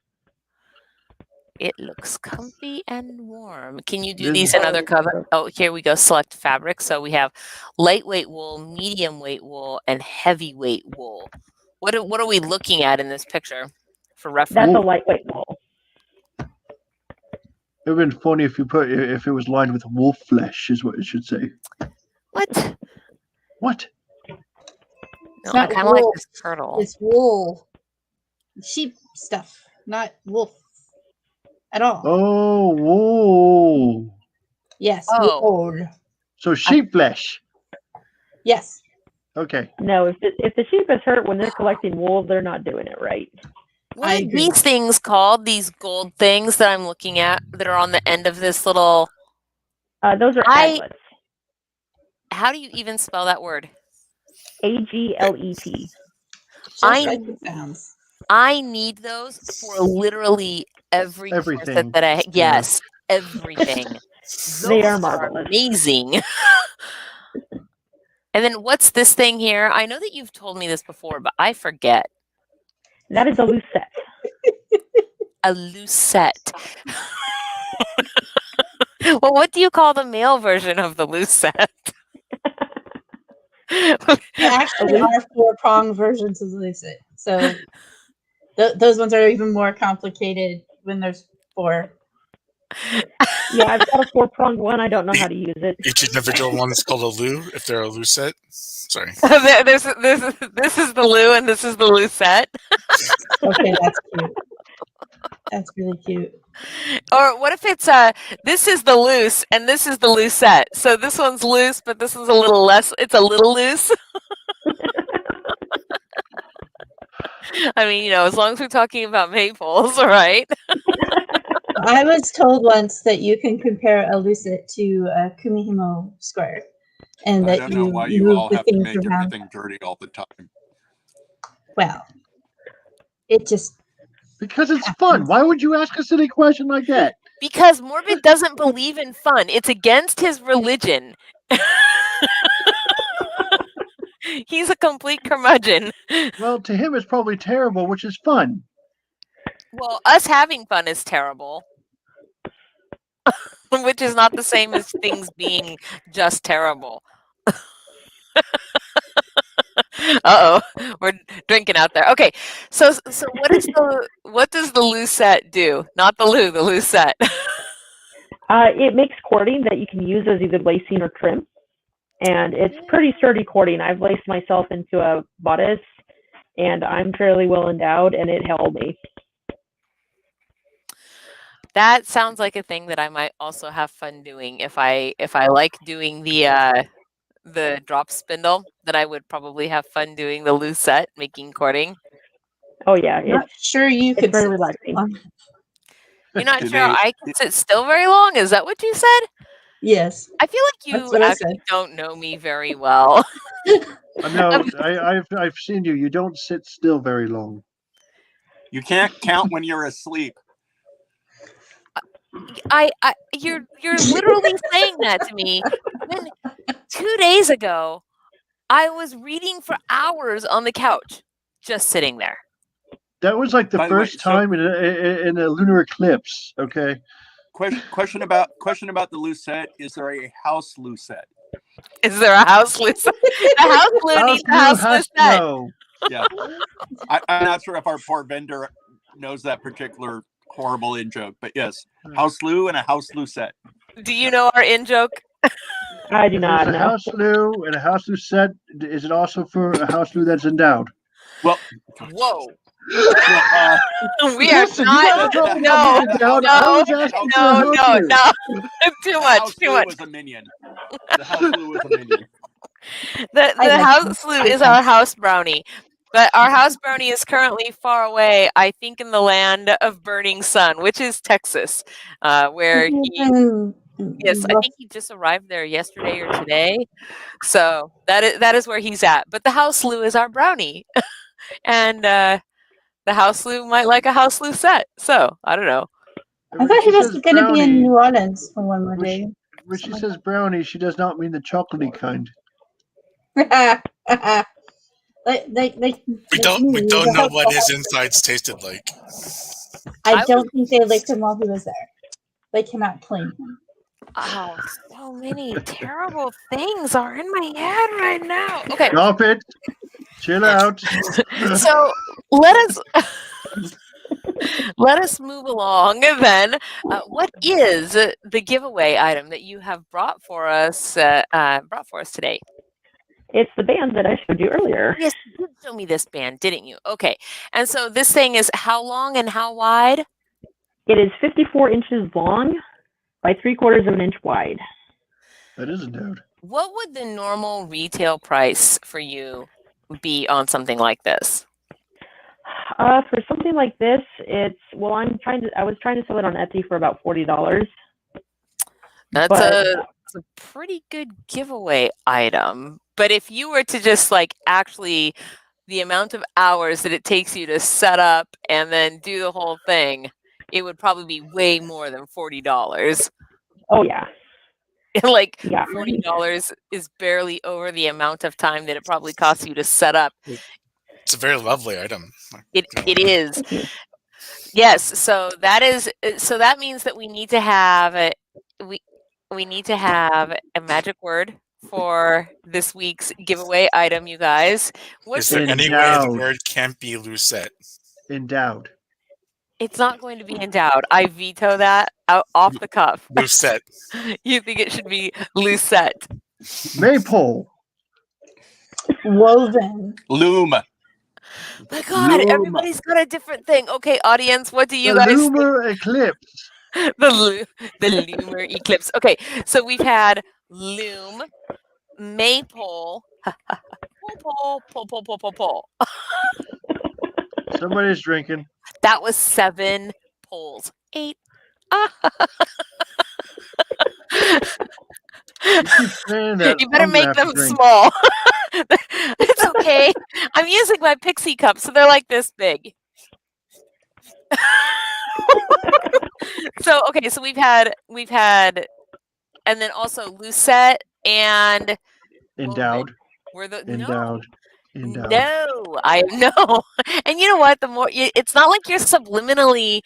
It looks comfy and warm. Can you do these in other color? Oh, here we go. Select fabric. So we have lightweight wool, medium weight wool, and heavyweight wool. What are we looking at in this picture for reference? That's a lightweight wool. It would have been funny if it was lined with wolf flesh, is what it should say. What? What? No, I kind of like this turtle. It's wool. Sheep stuff, not wolf at all. Oh, wool. Yes, Oh. wool. So sheep flesh. Yes. Okay. No, if the sheep is hurt when they're collecting wool, they're not doing it right. What are these things called? These gold things that I'm looking at that are on the end of this little... Those are aglets. How do you even spell that word? Aglet. Just like it sounds. I need those for literally every corset that I... Yes, everything. They are marvelous. Amazing. And then what's this thing here? I know that you've told me this before, but I forget. That is a lucette. A lucette. Well, what do you call the male version of the lucette? There actually are 4-prong versions of the lucette. So those ones are even more complicated when there's 4. Yeah, I've got a 4-pronged one. I don't know how to use it. Each individual one is called a loo if they're a lucette. Sorry. This is the loo and this is the lucette. Okay, that's cute. That's really cute. Or what if it's this is the loose and this is the lucette. So this one's loose, but this is a little less. It's a little loose. I mean, as long as we're talking about maples, right? I was told once that you can compare a lucette to a kumihimo square, and that I don't know why you move all the have to things make around. everything dirty all the time. Well, it just because it's fun. Why would you ask a silly question like that? Because Morbid doesn't believe in fun. It's against his religion. He's a complete curmudgeon. Well, to him, it's probably terrible, which is fun. Well, us having fun is terrible. Which is not the same as things being just terrible. Uh-oh, we're drinking out there. Okay, so what does the lucette do? Not the loo, the lucette. It makes cording that you can use as either lacing or trim. And it's pretty sturdy cording. I've laced myself into a bodice, and I'm fairly well endowed, and it held me. That sounds like a thing that I might also have fun doing. If I like doing the drop spindle, then I would probably have fun doing the lucette, making cording. Oh yeah, Not sure you it's could very sit relaxing. long. You're not Do sure they- I can sit still very long? Is that what you said? Yes. I feel like That's you what I actually don't know me very well. No, I've seen you. You don't sit still very long. You can't count when you're asleep. You're literally saying that to me when 2 days ago I was reading for hours on the couch, just sitting there. That was like the By the way, first time in a lunar eclipse. Okay. Question about the lucette. Is there a house lucette? Is there a house lucette? The house Lou needs a house lucette. No. Yeah. I'm not sure if our poor vendor knows that particular horrible in joke, but yes, house Lou and a house lucette. Do you know our in joke? I do not There's a know. house Lou and a house lucette. Is it also for a house Lou that's endowed? Well, Whoa. well, We are Listen, not. you don't No, talk about no, I was asking for a no, house no, Lou. no. Too the much, house too Lou much. was a minion. The house Lou was a minion. The I like house Lou is our house brownie. But our house brownie is currently far away, I think in the land of burning sun, which is Texas, where he, yes, I think he just arrived there yesterday or today. So that is where he's at. But the house Lou is our brownie. And the house Lou might like a house Lou set. So I don't know. I thought he was going to be in New Orleans for one more day. When she says brownie, she does not mean the chocolatey kind. We don't know what his insides tasted like. I don't think they licked him while he was there. They cannot claim him. Oh, so many terrible things are in my head right now. Okay. Stop it. Chill out. So let us move along then. What is the giveaway item that you have brought for us today? It's the band that I showed you earlier. Yes, you did show me this band, didn't you? Okay. And so this thing is how long and how wide? It is 54 inches long by 3/4 of an inch wide. That is a dude. What would the normal retail price for you be on something like this? For something like this, I was trying to sell it on Etsy for about $40. That's a pretty good giveaway item. But if you were to just actually the amount of hours that it takes you to set up and then do the whole thing, it would probably be way more than $40. Oh yeah. Yeah. $40 is barely over the amount of time that it probably costs you to set up. It's a very lovely item. It is. Yes. So that means that we need to have we need to have a magic word for this week's giveaway item, you guys. Is there any way the word can't be lucette? Endowed. It's not going to be endowed. I veto that out off the cuff. Lucette. You think it should be lucette? Maypole. Woven. Loom. My God, everybody's got a different thing. Okay, audience, what do you guys think? Lunar eclipse. The lunar eclipse. Okay, so we've had loom, maypole, pole. Somebody's drinking. That was 7 poles. 8. You keep saying that. You better make them small. It's okay. I'm using my pixie cup, so they're like this big. So we've had, and then also lucette and endowed. Endowed. No, I know. And you know what? The more it's not like you're subliminally,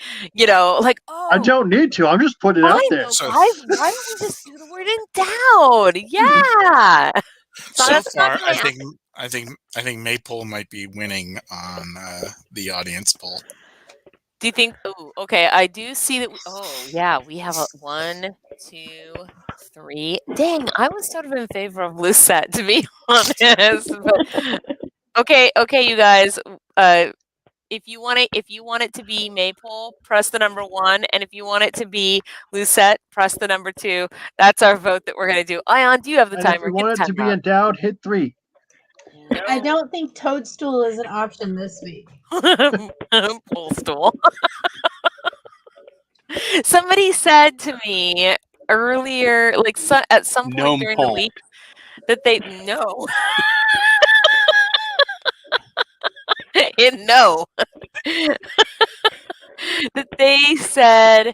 oh. I don't need to. I'm just putting it out there. So, why don't we just do the word endowed? Yeah. So far, I think Maypole might be winning on the audience poll. Do you think? Oh, okay. I do see that. Yeah, we have a 1, 2, 3. Dang, I was sort of in favor of lucette, to be honest. But, okay, you guys. if you want it to be Maypole, press the number 1, and if you want it to be Lucette, press the number 2. That's our vote that we're going to do. Ion, do you have the And timer? if you Get want the it to be timer endowed, hit 3. out. I don't think Toadstool is an option this week. Pole stool. Somebody said to me earlier, like at some point Gnome during pole. the week, that they no. No. That they said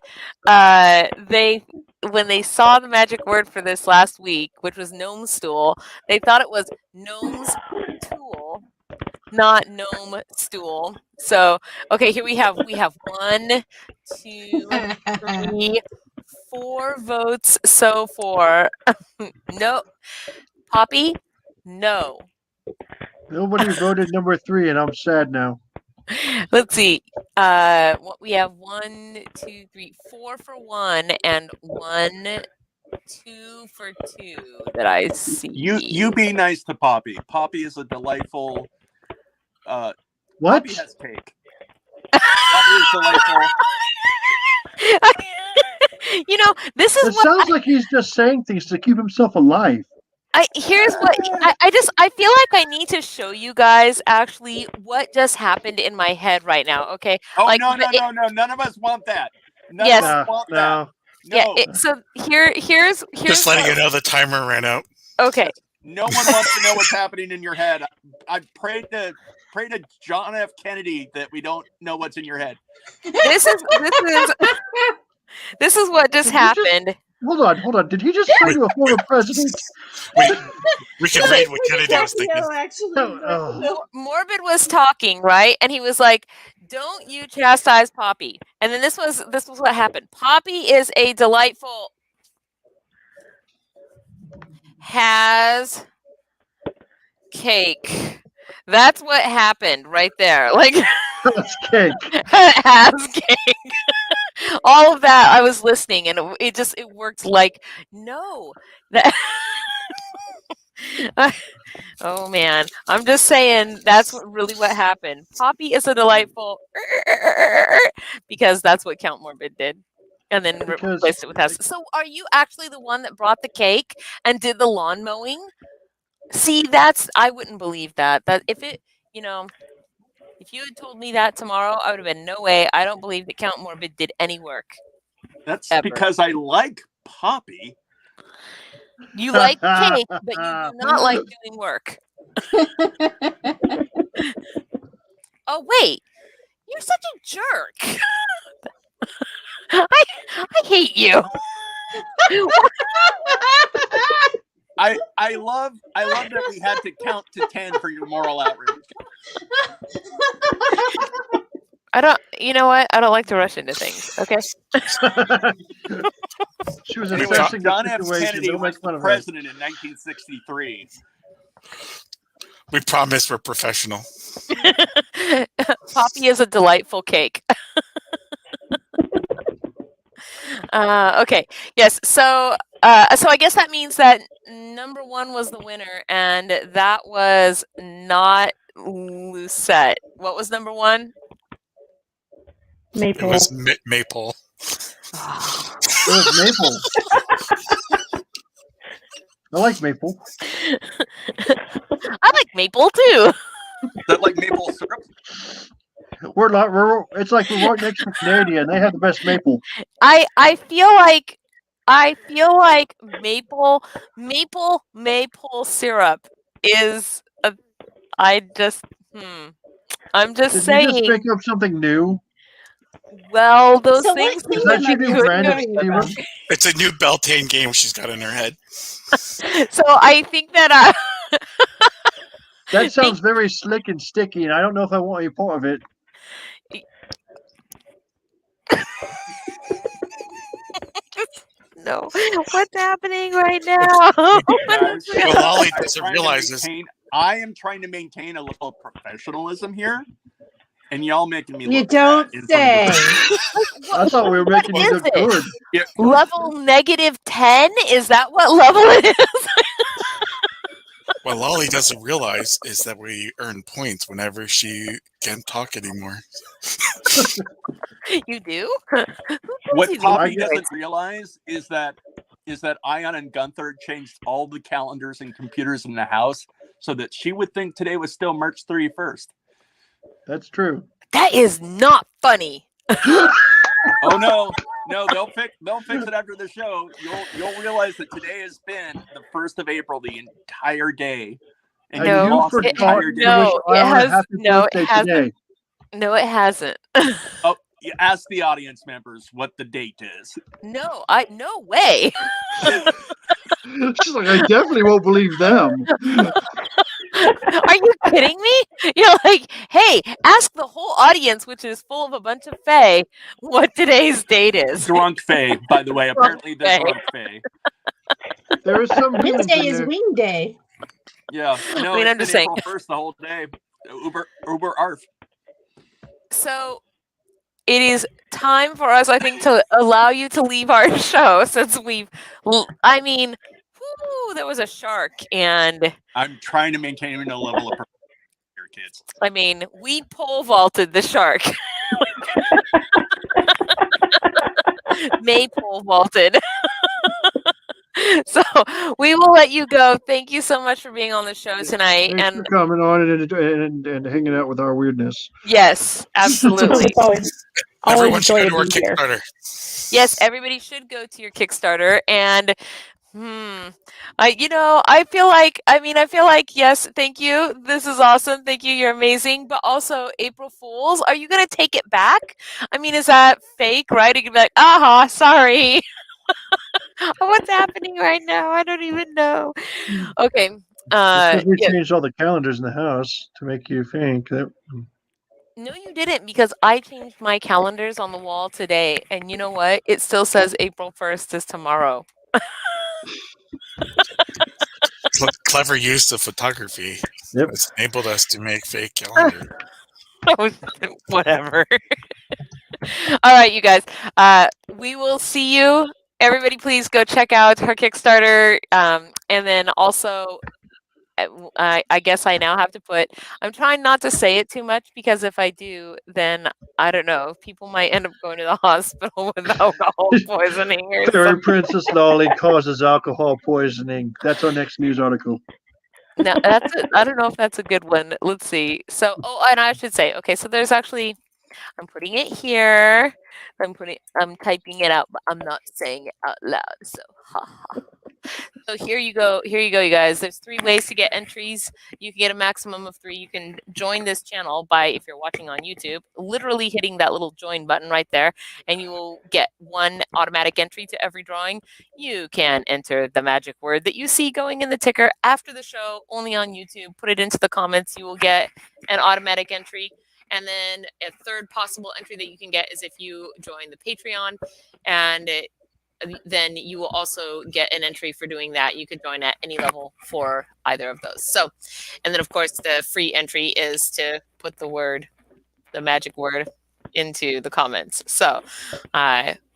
when they saw the magic word for this last week, which was gnome stool, they thought it was gnome's tool, not gnome stool. So okay, here we have 1, 2, 3, 4 votes so far. No. Poppy? No. Nobody voted number 3, and I'm sad now. Let's see. What we have 1, 2, 3, 4 for 1, and 1, 2 for 2 that I see. You be nice to Poppy. Poppy is a delightful. What? Poppy has cake. Poppy is delightful. You know, this is It what sounds like he's just saying things to keep himself alive. here's what I feel like I need to show you guys actually what just happened in my head right now. Okay. Oh Like, no! None of us want that. None Yes. of us want that. Yeah. No. So here's Just letting you know the timer ran out. okay. No one wants to know what's happening in your head. I prayed to John F. Kennedy that we don't know what's in your head. This is what just happened. Hold on. Did he just say to a former president? We can read what Kennedy was thinking. Morbid was talking, right? And he was like, "Don't you chastise Poppy." And then this was what happened. Poppy is a delightful has cake. That's what happened right there. Like That's cake. has cake. All of that, I was listening, and it worked like no. That oh man, I'm just saying that's what happened. Poppy is a delightful because that's what Count Morbid did, and then replaced it with us. So, are you actually the one that brought the cake and did the lawn mowing? See, I wouldn't believe that. That if you had told me that tomorrow, I would have been no way. I don't believe that Count Morbid did any work. That's ever. because I like Poppy. You like cake, but you do not like doing work. Oh wait, you're such a jerk. I hate you. I love that we had to count to 10 for your moral outrage. You know what? I don't like to rush into things. Okay. She was Anyway, assessing John the F. situation. Kennedy Don't was make fun the of her. president in 1963. We promise we're professional. Poppy is a delightful cake. Okay. Yes. So I guess that means that number 1 was the winner, and that was not Lucette. What was number 1? Maple. It was Maple. It was maple. I like maple. I like maple too. Is that like maple syrup? It's like we're right next to Canada, and they have the best maple. I feel like maple syrup is I'm just Did saying. you just make up something new? Well, those So things. what Is that your new brand of Very syrup? It's a new Beltane game she's got in her head. So I think that That sounds very slick and sticky, and I don't know if I want any part of it. no. What's happening right now? Guys, Well, Lolly I'm doesn't trying to realize this. I am trying to maintain a little professionalism here, and y'all making me You look don't bad in say. front I thought we were making you is look it? good. of the- Yeah, Level -10? Is that what level it is? What Lolly doesn't realize is that we earn points whenever she can't talk anymore. You do? What you Poppy do? doesn't realize is that Ion and Gunther changed all the calendars and computers in the house so that she would think today was still March 31st. That's true. That is not funny. Oh no, they'll fix it after the show. You'll realize that today has been the 1st of April the entire day. And No, you lost the forgot entire to day. wish No, it Ion a has- happy no, it birthday hasn't. today. No, it hasn't. Oh, you ask the audience members what the date is. No way. She's like, I definitely won't believe them. Are you kidding me? You're like, hey, ask the whole audience, which is full of a bunch of Fae, what today's date is. Drunk Fae, by the way. Apparently the Fae. drunk Fae. There are some humans Wednesday in is there. wing day. Yeah. No, I mean, it's I'm been just saying. April 1st the whole day. Uber arf. So it is time for us, I think, to allow you to leave our show since I mean, there was a shark, and I'm trying to maintain a level of here, kids. I mean, we pole vaulted the shark. May pole vaulted. So we will let you go. Thank you so much for being on the show tonight. Thanks And for coming on and hanging out with our weirdness. yes, absolutely. It's always Everyone should joy go to our to be here. Kickstarter. Yes, everybody should go to your Kickstarter. And I feel like, yes, thank you. This is awesome. Thank you. You're amazing. But also, April Fools, are you going to take it back? I mean, is that fake, right? You can be like, aha, sorry. What's happening right now? I don't even know. Okay. Because we Yeah. changed all the calendars in the house to make you think that. No, you didn't, because I changed my calendars on the wall today. And you know what? It still says April 1st is tomorrow. Clever use of photography. Yep. It's enabled us to make fake calendars. Whatever. All right, you guys. We will see you. Everybody, please go check out her Kickstarter. And then also, I guess I now have to I'm trying not to say it too much, because if I do, then I don't know, people might end up going to the hospital with alcohol poisoning or Fairy something. Princess Lolly causes alcohol poisoning. That's our next news article. No, I don't know if that's a good one. Let's see. So, and I should say, okay, so there's actually, I'm putting it here. I'm typing it out, but I'm not saying it out loud. So, So here you go, you guys. There's 3 ways to get entries. You can get a maximum of 3. You can join this channel by, if you're watching on YouTube, literally hitting that little join button right there, and you will get 1 automatic entry to every drawing. You can enter the magic word that you see going in the ticker after the show, only on YouTube. Put it into the comments. You will get an automatic entry. And then a 3rd possible entry that you can get is if you join the Patreon, and then you will also get an entry for doing that. You could join at any level for either of those. So, and then of course the free entry is to put the magic word into the comments. So,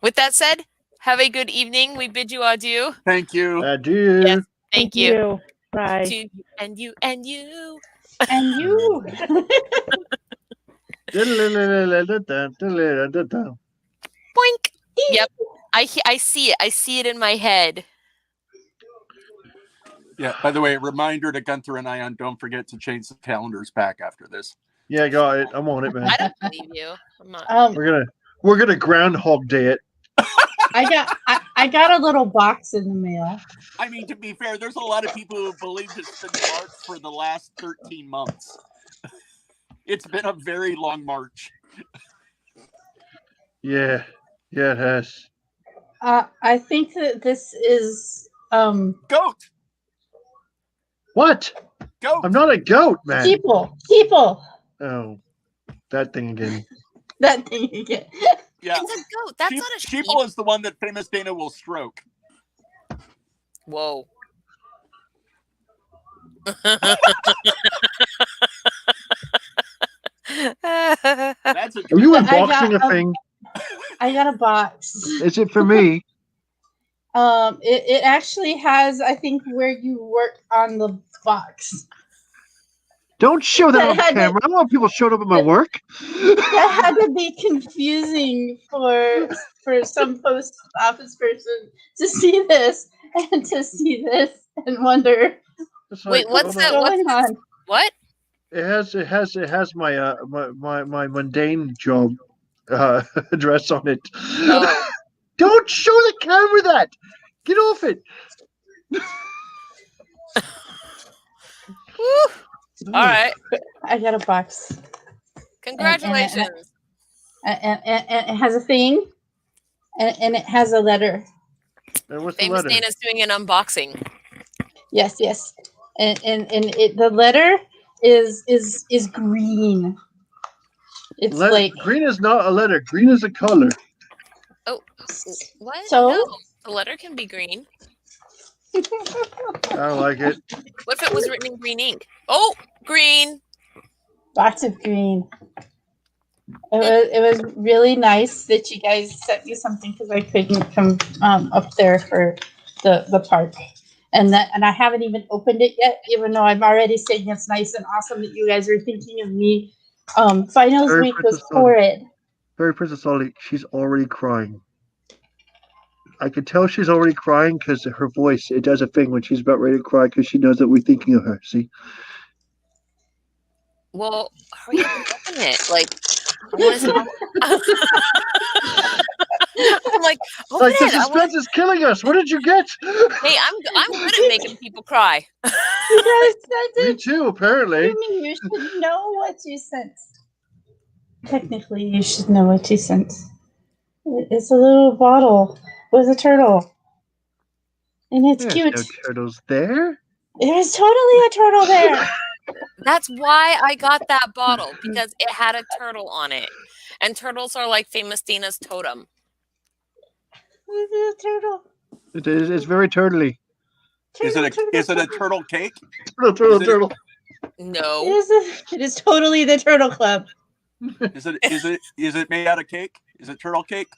with that said, have a good evening. We bid you adieu. Thank you. Adieu. Yes, thank you. Bye. To you and you and you. And you. Boink. Yep. I see it. I see it in my head. Yeah, by the way, reminder to Gunther and Ion, don't forget to change the calendars back after this. Yeah, got it. I'm on it, man. I don't believe you. I'm not. We're gonna Groundhog Day it. I got a little box in the mail. I mean, to be fair, there's a lot of people who believe it's been March for the last 13 months. It's been a very long March. Yeah, it has. I think that this is Goat! What? Goat! I'm not a goat, man. people. Oh, that thing again. That thing again. Yeah. It's a goat. That's not a sheep. Sheeple is the one that famous Dana will stroke. Whoa. That's a Are you I got unboxing a thing? I got a box. Is it for me? It actually has, I think, where you work on the box. Don't show that That on had to- camera. I don't want people showing up at my work. That had to be confusing for some post office person to see this and to see this and wonder It's Wait, like, what's hold that? on. what's going on. What? It has my my mundane job address on it. Oh. Don't show the camera that. Get off it. Woo. All right. I got a box. Congratulations. And it has a thing, and it has a letter. And what's the Famous letter? Dana's doing an unboxing. Yes. And the letter is green. It's like green is not a letter. Green is a color. Oh, what? So? No, the letter can be green. I don't like it. What if it was written in green ink? Oh, green. lots of green. It was really nice that you guys sent me something because I couldn't come up there for the park, and I haven't even opened it yet, even though I'm already saying it's nice and awesome that you guys are thinking of me. Finals Very week was Princess Ollie. horrid. Very Princess Ollie, she's already crying. I can tell she's already crying because her voice, it does a thing when she's about ready to cry because she knows that we're thinking of her. See? Well, hurry up and open it. Like, I want to. I'm like, open Like, the it. I wanna- suspense is killing us. What did you get? Hey, I'm good at making people cry. You guys sent Me it. too, apparently. You mean you should know what you sent? Technically, you should know what you sent. It's a little bottle with a turtle, and it's There's cute. no turtles there. There's totally a turtle there. That's why I got that bottle, because it had a turtle on it. And turtles are like Famous Dana's totem. There's a turtle. It is. It's very turtly. Is it a turtle cake? Turtle. Is it- Turtle. No. It is totally the Turtle Club. Is it made out of cake? Is it turtle cake?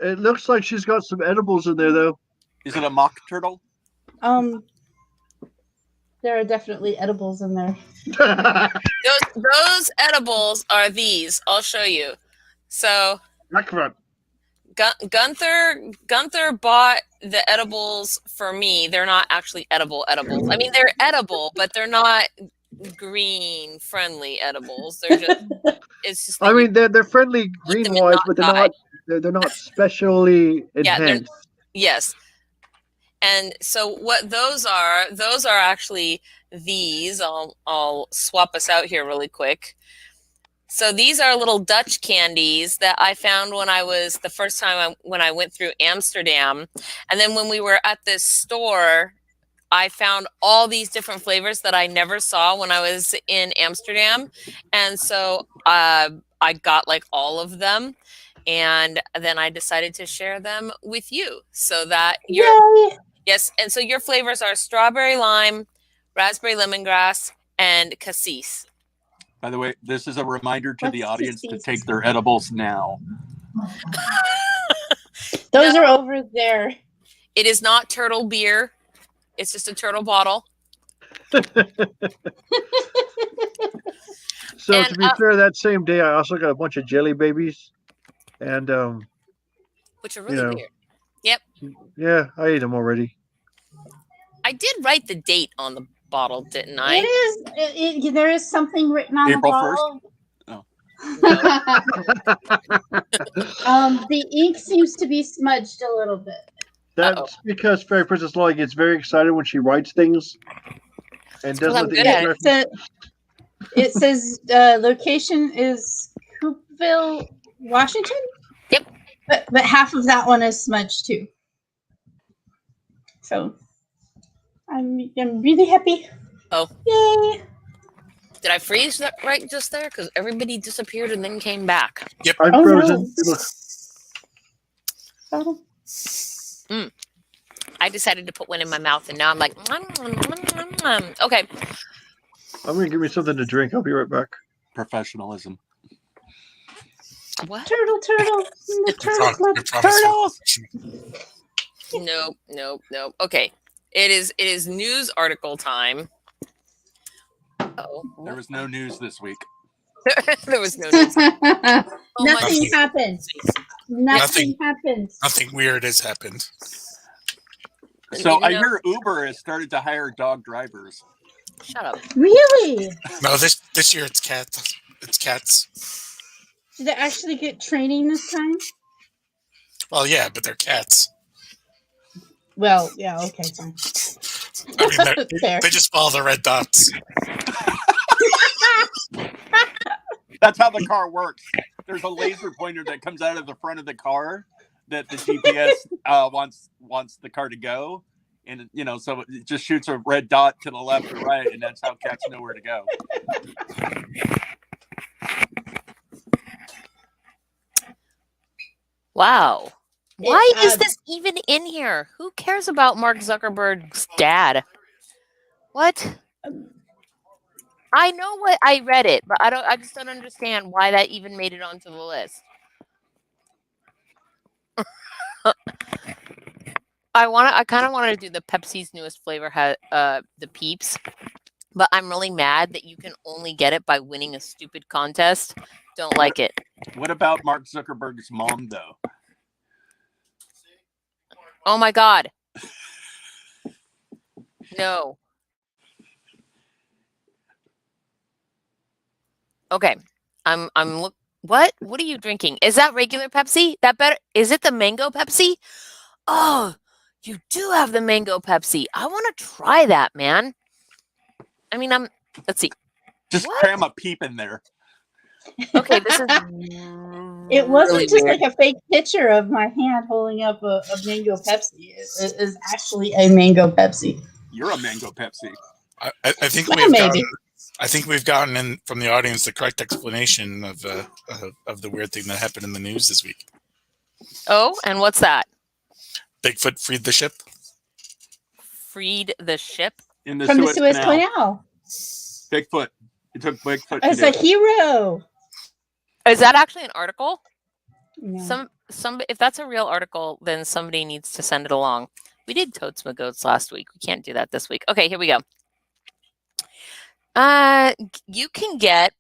It looks like she's got some edibles in there, though. Is it a mock turtle? There are definitely edibles in there. Those edibles are these. I'll show you. So Macaron. Gunther bought the edibles for me. They're not actually edibles. I mean, they're edible, but they're not green friendly edibles. They're just it's just I mean, they're friendly them green and wise, not but die. they're not specially Yeah, they're- enhanced. yes. And so what those are actually these. I'll swap us out here really quick. So these are little Dutch candies that I found when I was the first time when I went through Amsterdam. And then when we were at this store, I found all these different flavors that I never saw when I was in Amsterdam. And so I got like all of them. And then I decided to share them with you so that Yay! yes. And so your flavors are strawberry lime, raspberry lemongrass, and cassis. By the way, this is a reminder to the What's audience to cassis? take their edibles now. Those are over there. It is not turtle beer. It's just a turtle bottle. So And, to be fair, that same day I also got a bunch of jelly babies, and Which are really know. weird. Yep. yeah, I ate them already. I did write the date on the bottle, didn't I? It is. There is something written on April the 1st? bottle. The ink seems to be smudged a little bit. That's because Fairy Princess Lolly gets very excited when she writes things, and doesn't I'm let the good at ink it. It says location is Coopville, Washington. Yep. But half of that one is smudged too. So I'm really happy. Oh. Yay! Did I freeze that right just there? Because everybody disappeared and then came back. I'm Oh, no. frozen. Oh, I decided to put one in my mouth, and now I'm like, okay. I'm gonna give me something to drink. I'll be right back. Professionalism. What? turtle. The turtle club. You're promising. Nope, nope, nope. Okay. It is news article time. Oh, There was no news this week. there was no news. Oh my Nothing God. happened. Nothing Nothing. happened. Nothing weird has happened. So I No, hear Uber has started to hire dog drivers. shut up. Really? No, this year it's cats. It's cats. Did they actually get training this time? Well, yeah, but they're cats. Well, yeah, okay, fine. I mean, Fair. they just follow the red dots. That's how the car works. There's a laser pointer that comes out of the front of the car that the GPS wants the car to go, and so it just shoots a red dot to the left or right, and that's how cats know where to go. Wow. Why is this even in here? Who cares about Mark Zuckerberg's dad? What? I know what I read it, but I just don't understand why that even made it onto the list. I kind of wanted to do the Pepsi's newest flavor, the Peeps, but I'm really mad that you can only get it by winning a stupid contest. Don't like it. What about Mark Zuckerberg's mom, though? Oh my God. No. Okay. What are you drinking? Is that regular Pepsi? Is it the mango Pepsi? Oh, you do have the mango Pepsi. I want to try that, man. I mean, let's see. Just cram a peep in there. Okay, this is It wasn't really just weird. like a fake picture of my hand holding up a mango Pepsi. It is actually a mango Pepsi. You're a mango Pepsi. I think Well, we've gotten in from the audience the correct explanation of the weird thing that happened in the news this week. Oh, and what's that? Bigfoot freed the ship. Freed the ship? In the from Suez the Suez Canal. Canal. Bigfoot. It took Bigfoot. As a hero. Is that actually an article? No. If that's a real article, then somebody needs to send it along. We did Totes My Goats last week. We can't do that this week. Okay, here we go. You can get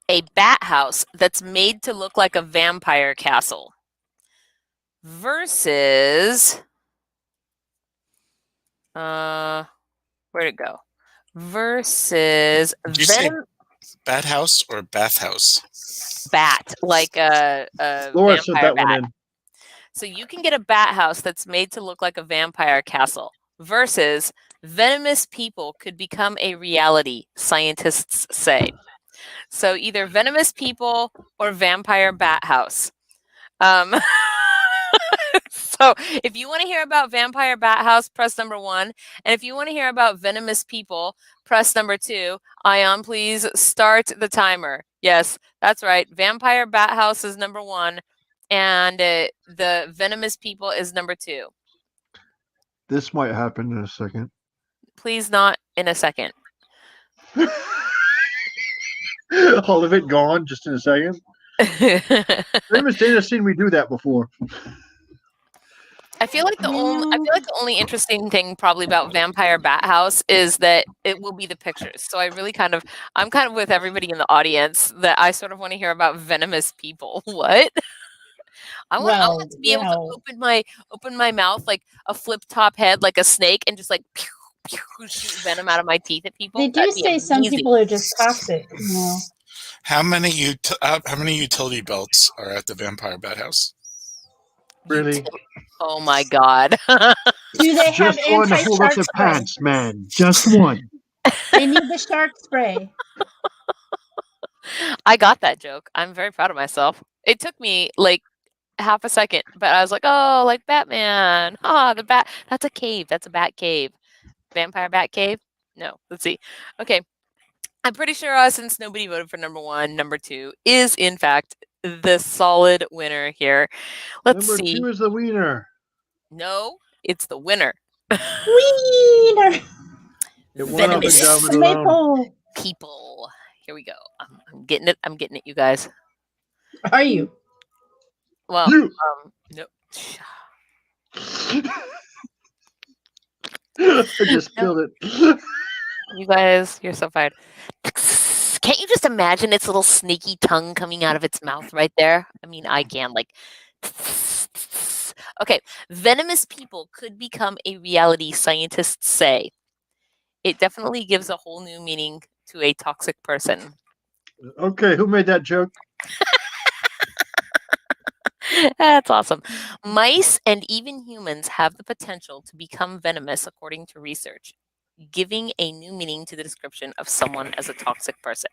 a bat house that's made to look like a vampire castle versus where'd it go? Versus Did you say bat house or bathhouse? Bat, like a Laura said vampire that one bat. in. So you can get a bat house that's made to look like a vampire castle versus venomous people could become a reality, scientists say. So either venomous people or vampire bat house. So if you want to hear about vampire bat house, press number 1. And if you want to hear about venomous people, press number 2. Ion, please start the timer. Yes, that's right. Vampire bat house is number 1. And the venomous people is number 2. This might happen in a second. Please not in a second. All of it gone just in a second. Famous Data seen me do that before. I feel like the only interesting thing probably about Vampire Bat House is that it will be the pictures. So I'm kind of with everybody in the audience that I sort of want to hear about venomous people. What? I want to be able to open my mouth like a flip top head, like a snake, and just like pew, pew, shoot venom out of my teeth at people. They do say some people are just toxic. You know. How many utility belts are at the Vampire Bat House? Really? Oh my God. Do they have Just one to hold up anti-shark the spray? pants, man. Just one. They need the shark spray. I got that joke. I'm very proud of myself. It took me like half a second, but I was like, oh, like Batman. The bat. That's a cave. That's a bat cave. Vampire bat cave? No. Let's see. Okay. I'm pretty sure since nobody voted for number 1, number 2 is in fact the solid winner here. Let's Number see. 2 is the wiener. No, it's the winner. Wiener. It went up and down with the loan. Maple. People. Here we go. I'm getting it. I'm getting it, you guys. Are you? Well, You. no. I just No. spilled it. You guys, you're so fired. Can't you just imagine its little sneaky tongue coming out of its mouth right there? I mean, I can, like. Okay, venomous people could become a reality, scientists say. It definitely gives a whole new meaning to a toxic person. Okay, who made that joke? That's awesome. Mice and even humans have the potential to become venomous, according to research, giving a new meaning to the description of someone as a toxic person.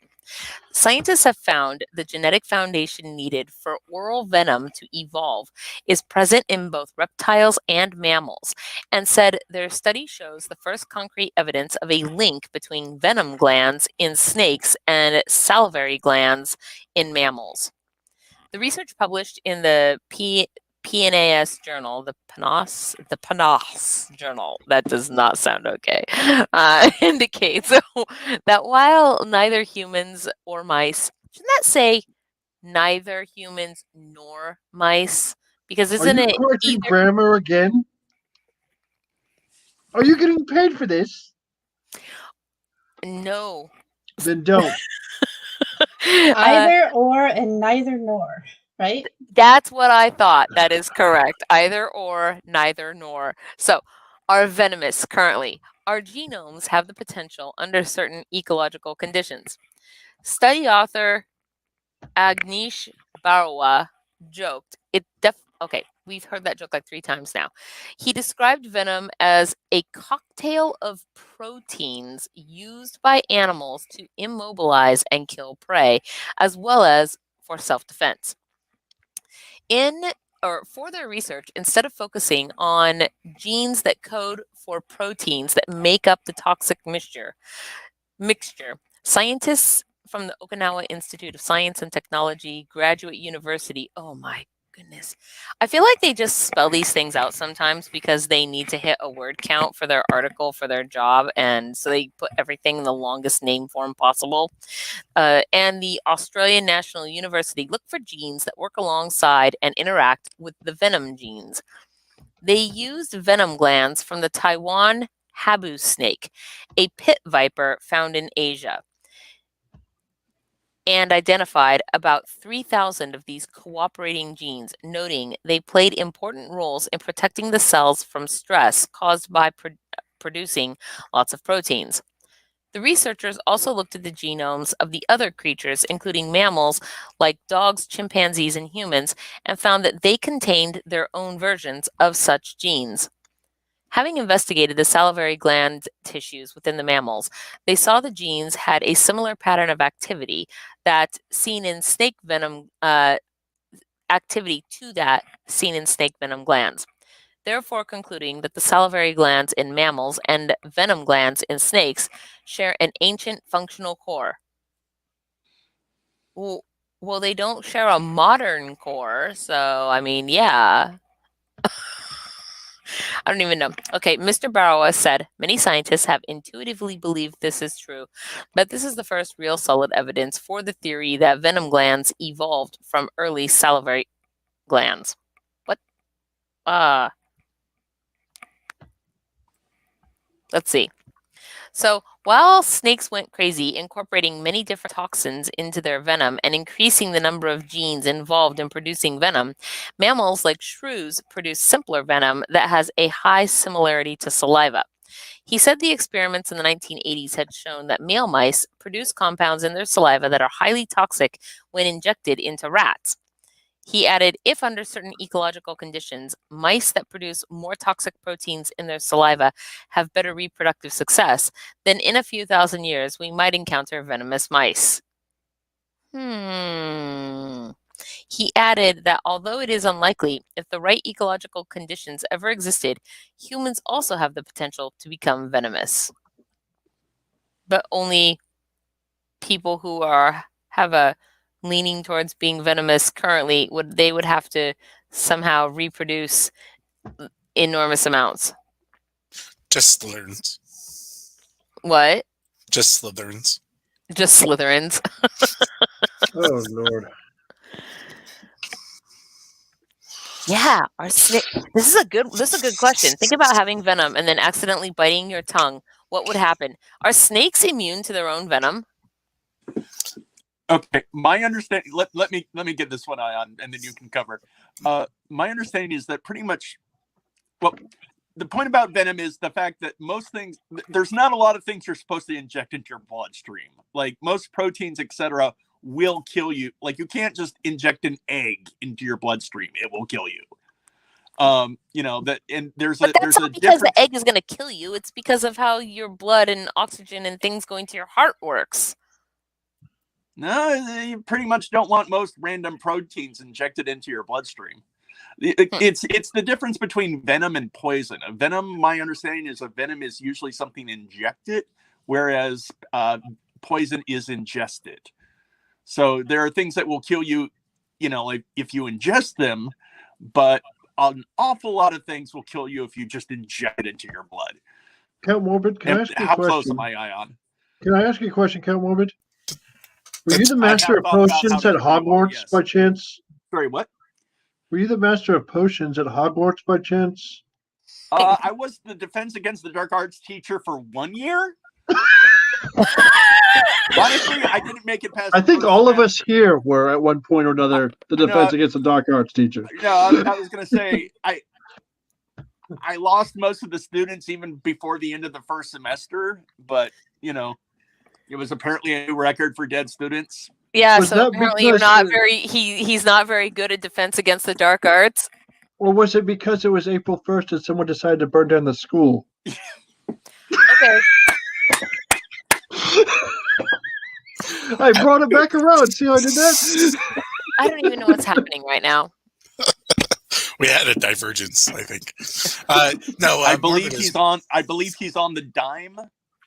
Scientists have found the genetic foundation needed for oral venom to evolve is present in both reptiles and mammals, and said their study shows the first concrete evidence of a link between venom glands in snakes and salivary glands in mammals. The research published in the PNAS journal, the PNAS journal, that does not sound okay, indicates that while neither humans or mice, shouldn't that say neither humans nor mice? Because Are isn't you it correcting either? grammar again? Are you getting paid for this? No. Then don't. Either or and neither nor, right? That's what I thought. That is correct. Either or, neither nor. So, are venomous currently. Our genomes have the potential under certain ecological conditions. Study author Agnish Barua joked, okay, we've heard that joke like 3 times now. He described venom as a cocktail of proteins used by animals to immobilize and kill prey, as well as for self-defense. For their research, instead of focusing on genes that code for proteins that make up the toxic mixture, scientists from the Okinawa Institute of Science and Technology Graduate University, oh my goodness. I feel like they just spell these things out sometimes because they need to hit a word count for their article for their job, and so they put everything in the longest name form possible. And the Australian National University look for genes that work alongside and interact with the venom genes. They used venom glands from the Taiwan habu snake, a pit viper found in Asia, and identified about 3,000 of these cooperating genes, noting they played important roles in protecting the cells from stress caused by producing lots of proteins. The researchers also looked at the genomes of the other creatures, including mammals like dogs, chimpanzees, and humans, and found that they contained their own versions of such genes. Having investigated the salivary gland tissues within the mammals, they saw the genes had a similar pattern of activity that seen in snake venom activity to that seen in snake venom glands. Therefore concluding that the salivary glands in mammals and venom glands in snakes share an ancient functional core. Well, they don't share a modern core, so I mean, yeah. I don't even know. Okay, Mr. Barrow said, many scientists have intuitively believed this is true, but this is the first real solid evidence for the theory that venom glands evolved from early salivary glands. What? Let's see. So while snakes went crazy, incorporating many different toxins into their venom and increasing the number of genes involved in producing venom, mammals like shrews produce simpler venom that has a high similarity to saliva. He said the experiments in the 1980s had shown that male mice produce compounds in their saliva that are highly toxic when injected into rats. He added, if under certain ecological conditions, mice that produce more toxic proteins in their saliva have better reproductive success, then in a few thousand years we might encounter venomous mice. He added that although it is unlikely, if the right ecological conditions ever existed, humans also have the potential to become venomous. But only people who have a leaning towards being venomous currently would have to somehow reproduce enormous amounts. Just Slytherins. What? Just Slytherins. Just Slytherins. Oh Lord. Yeah, this is a good question. Think about having venom and then accidentally biting your tongue. What would happen? Are snakes immune to their own venom? Okay, my understanding. Let me get this one eye on, and then you can cover. My understanding is that pretty much, well, the point about venom is the fact that most things, there's not a lot of things you're supposed to inject into your bloodstream. Like most proteins, etc., will kill you. Like you can't just inject an egg into your bloodstream; it will kill you. You know that, and there's But that's not because difference. the egg is going to kill you. It's because of how your blood and oxygen and things going to your heart works. No, you pretty much don't want most random proteins injected into your bloodstream. It's the difference between venom and poison. A venom, my understanding is a venom is usually something injected, whereas poison is ingested. So there are things that will kill you, you know, if you ingest them, but an awful lot of things will kill you if you just inject it into your blood. Count Morbid, can I ask you a How question? close am I on? Can I ask you a question, Count Morbid? Were you the I have master of thought about how potions to at do it, Hogwarts yes. by chance? Sorry, what? Were you the master of potions at Hogwarts by chance? I was the Defense Against the Dark Arts teacher for 1 year. Honestly, I didn't make it past. I think all of us here were at one point or another the Defense Against the Dark Arts teacher. No, I was going to say I lost most of the students even before the end of the first semester, but you know, it was apparently a new record for dead students. Yeah, Was so that apparently you're because not he's not very good at Defense Against the Dark Arts. Or was it because it was April 1st and someone decided to burn down the school? Okay. I brought it back around. See how I did that? I don't even know what's happening right now. We had a divergence, I think. No, I believe he's on. I believe he's on the dime.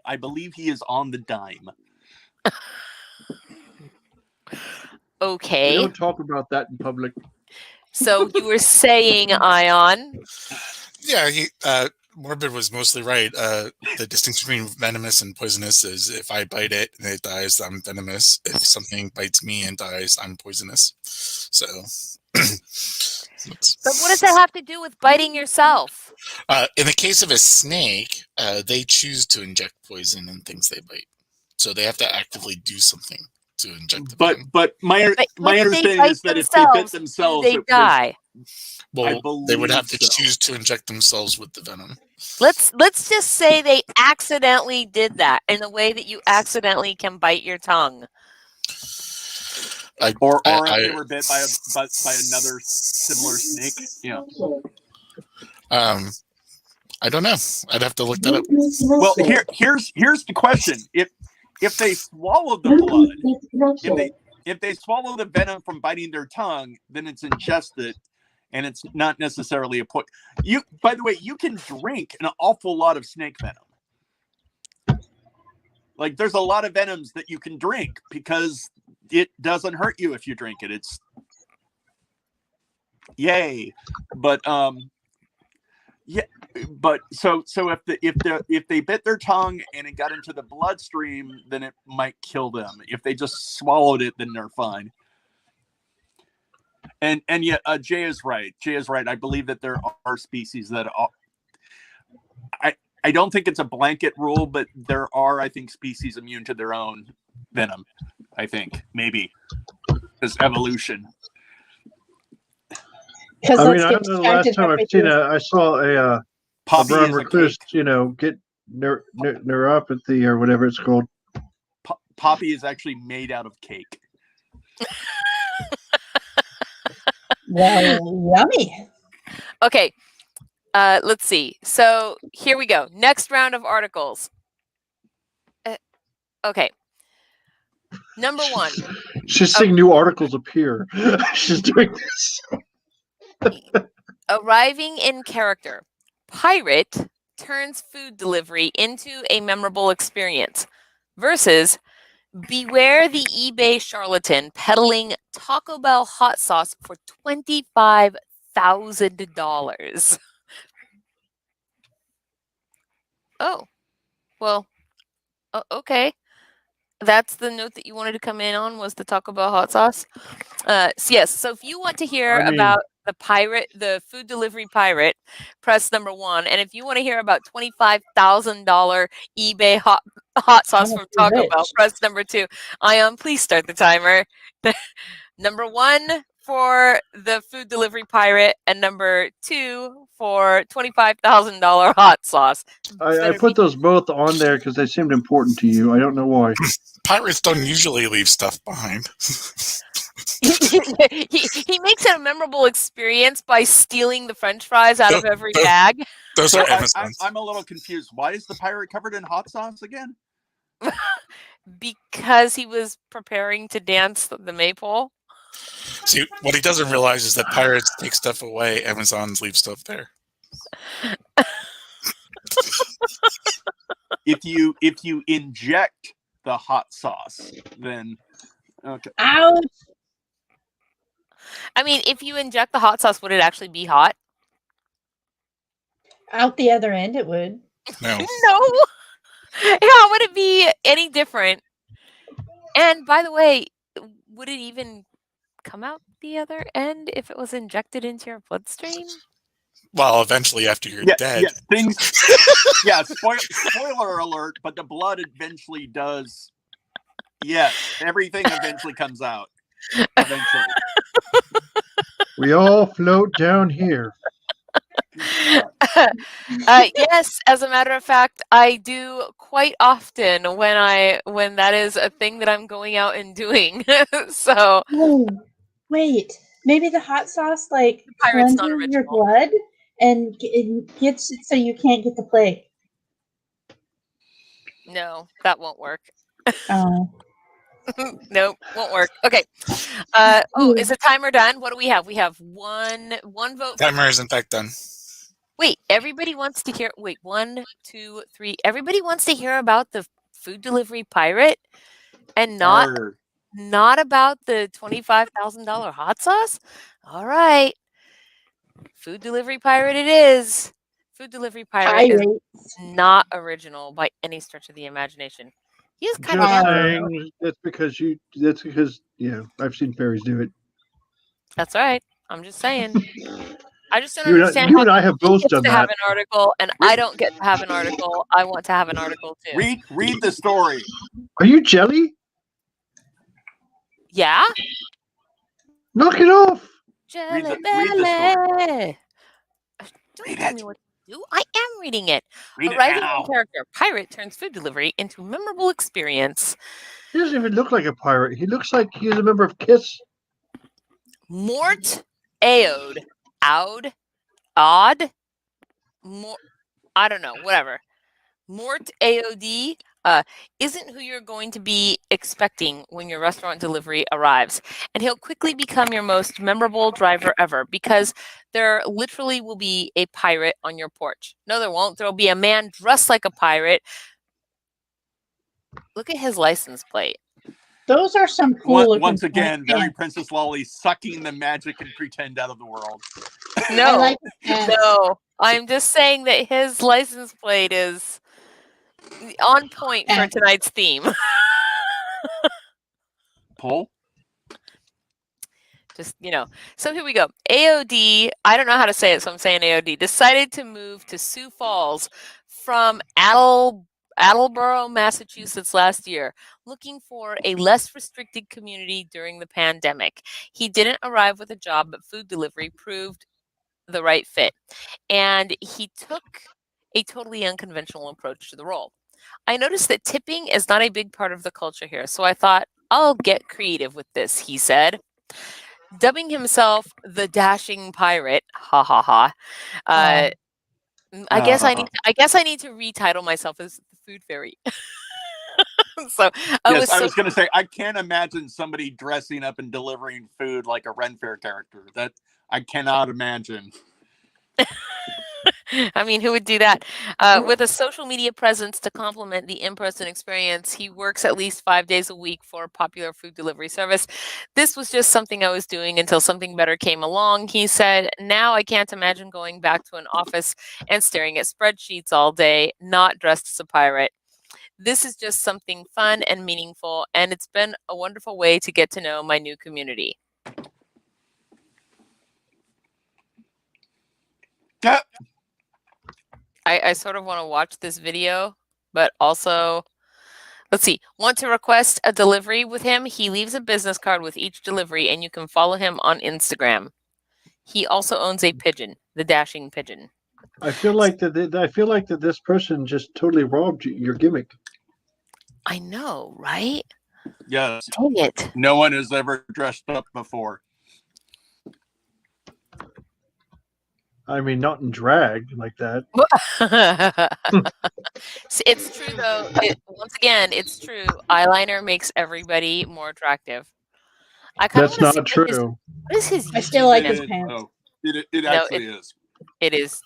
I believe he is on the dime. Okay. We don't talk about that in public. So you were saying, Ion? Yeah, Morbid was mostly right. The distinction between venomous and poisonous is if I bite it and it dies, I'm venomous. If something bites me and dies, I'm poisonous. So. But what does that have to do with biting yourself? In the case of a snake, they choose to inject poison in things they bite. So they have to actively do something to inject the venom. But my understanding is that if they bit themselves, they die. Well, they would have to choose to inject themselves with the venom. Let's just say they accidentally did that in a way that you accidentally can bite your tongue. Or if they were bit by another similar snake. Yeah. I don't know. I'd have to look that up. Well, here's the question: if they swallow the blood, if they swallow the venom from biting their tongue, then it's ingested, and it's not necessarily a poison. By the way, you can drink an awful lot of snake venom. Like there's a lot of venoms that you can drink because it doesn't hurt you if you drink it. It's yay, but yeah, but so if they bit their tongue and it got into the bloodstream, then it might kill them. If they just swallowed it, then they're fine. And yet, Jay is right. I believe that there are species that are. I don't think it's a blanket rule, but there are, I think, species immune to their own venom. I think maybe because evolution. I mean, I don't know the last time I saw a brown recluse, get neuropathy or whatever it's called. Poppy is actually made out of cake. Well, yummy. Okay. Let's see. So here we go. Next round of articles. Okay. Number 1. She's seeing new articles appear. She's doing this. Arriving in character. Pirate turns food delivery into a memorable experience. Versus beware the eBay charlatan peddling Taco Bell hot sauce for $25,000. Oh, well, okay. That's the note that you wanted to come in on, was the Taco Bell hot sauce. So yes. So if you want to hear about the food delivery pirate, press number 1. And if you want to hear about $25,000 eBay hot sauce from Taco Bell, press number 2. Ion, please start the timer. Number 1 for the food delivery pirate, and number 2 for $25,000 hot sauce. I put those both on there because they seemed important to you. I don't know why. Pirates don't usually leave stuff behind. he makes it a memorable experience by stealing the French fries out of every bag. Those are Amazons. I'm a little confused. Why is the pirate covered in hot sauce again? Because he was preparing to dance the maypole. See, what he doesn't realize is that pirates take stuff away, Amazons leave stuff there. If you inject the hot sauce, then okay. Ouch! I mean, if you inject the hot sauce, would it actually be hot? Out the other end, it would. No. No. How would it be any different? And by the way, would it even come out the other end if it was injected into your bloodstream? Well, eventually after you're dead. Yeah, things. Yeah, spoiler alert, but the blood eventually does. Yes, everything eventually comes out. Eventually. We all float down here. Yes, as a matter of fact, I do quite often when that is a thing that I'm going out and doing. So, Oh, wait. Maybe the hot sauce like pirate's not cleanses your original. blood and it gets it so you can't get the plague. No, that won't work. Oh. Nope, won't work. Okay. Is the timer done? What do we have? We have one vote. Timer is in fact done. Wait, everybody wants to hear. Wait, 1, 2, 3. Everybody wants to hear about the food delivery pirate, and not about the $25,000 hot sauce. All right, food delivery pirate it is. Food delivery pirate is not original by any stretch of the imagination. He is kind of saying that's because I've seen fairies do it. That's all right. I'm just saying. I just don't You understand and I have both done to that. have an article, and I don't get to have an article. I want to have an article too. Read the story. Are you jelly? Yeah. Knock it off. Jelly read the story. Don't tell me what to do. I am reading it. Read A it writing now. character pirate turns food delivery into a memorable experience. He doesn't even look like a pirate. He looks like he's a member of KISS. Mort Aod. Odd. I don't know. Whatever. Mort AOD isn't who you're going to be expecting when your restaurant delivery arrives. And he'll quickly become your most memorable driver ever because there literally will be a pirate on your porch. No, there won't. There'll be a man dressed like a pirate. Look at his license plate. Those are some cool Once again, very Princess Lolly sucking the magic and pretend out of the world. No, no. I'm just saying that his license plate is on point for tonight's theme. Pull? Just, So here we go. AOD, I don't know how to say it, so I'm saying AOD, decided to move to Sioux Falls from Attleboro, Massachusetts last year, looking for a less restricted community during the pandemic. He didn't arrive with a job, but food delivery proved the right fit. And he took a totally unconventional approach to the role. I noticed that tipping is not a big part of the culture here, so I thought, I'll get creative with this, he said. Dubbing himself the dashing pirate, ha ha ha. I guess I need to retitle myself as the food fairy. So I was going to say, I can't imagine somebody dressing up and delivering food like a Ren Fair character. That I cannot imagine. I mean, who would do that? With a social media presence to complement the in-person experience, he works at least 5 days a week for a popular food delivery service. This was just something I was doing until something better came along, he said. Now I can't imagine going back to an office and staring at spreadsheets all day, not dressed as a pirate. This is just something fun and meaningful, and it's been a wonderful way to get to know my new community. Yeah. I sort of want to watch this video, but also, let's see. Want to request a delivery with him? He leaves a business card with each delivery, and you can follow him on Instagram. He also owns a pigeon, the dashing pigeon. I feel like that this person just totally robbed your gimmick. I know, right? Yes. Dang it. No one has ever dressed up before. I mean, not in drag like that. It's true, though. Once again, it's true. Eyeliner makes everybody more attractive. I kind of That's not true. What is his I still like It his is. pants. Oh, it No, actually is. It is.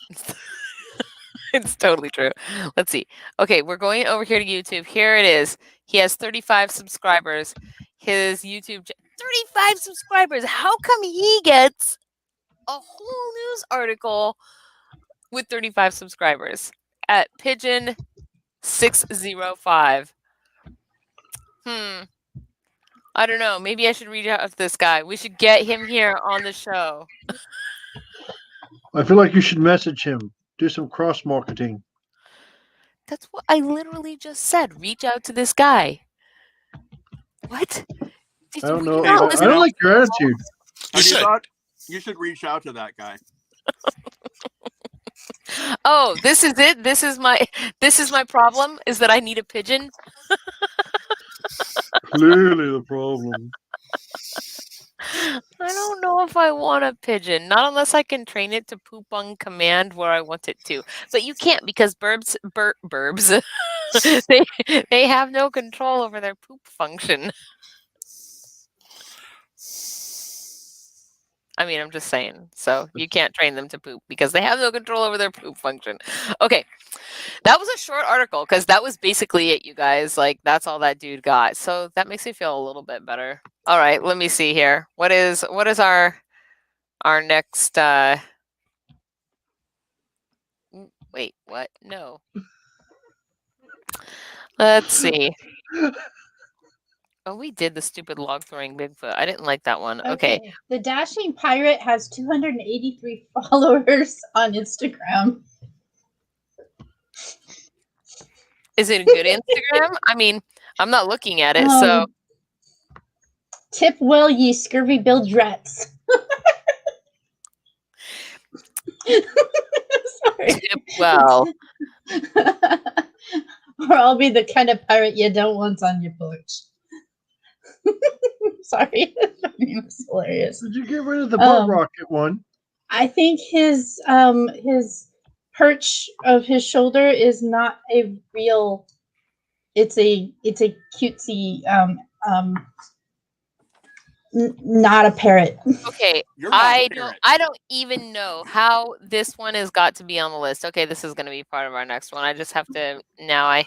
It's totally true. Let's see. Okay, we're going over here to YouTube. Here it is. He has 35 subscribers. His YouTube 35 subscribers. How come he gets a whole news article with 35 subscribers at Pigeon 605? I don't know. Maybe I should reach out to this guy. We should get him here on the show. I feel like you should message him. Do some cross marketing. That's what I literally just said. Reach out to this guy. What? I don't were you know. not I listening? don't like your attitude. Have you should. thought you should reach out to that guy? Oh, this is it. This is my problem. Is that I need a pigeon? Clearly the problem. I don't know if I want a pigeon. Not unless I can train it to poop on command where I want it to. But you can't because burbs they have no control over their poop function. I mean, I'm just saying. So you can't train them to poop because they have no control over their poop function. Okay. That was a short article because that was basically it, you guys. Like, that's all that dude got. So that makes me feel a little bit better. All right, let me see here. What is our next wait, what? No. Let's see. Oh, we did the stupid log throwing Bigfoot. I didn't like that one. Okay. The Dashing Pirate has 283 followers on Instagram. Is it a good Instagram? I mean, I'm not looking at it, so. Tip well, ye scurvy billed rats. Sorry. Tip well. Or I'll be the kind of pirate you don't want on your porch. Sorry. It was hilarious. Did you get rid of the butt rocket one? I think his perch of his shoulder is not a real. It's a cutesy not a parrot. Okay, I don't even know how this one has got to be on the list. Okay, this is going to be part of our next one. I just have to now.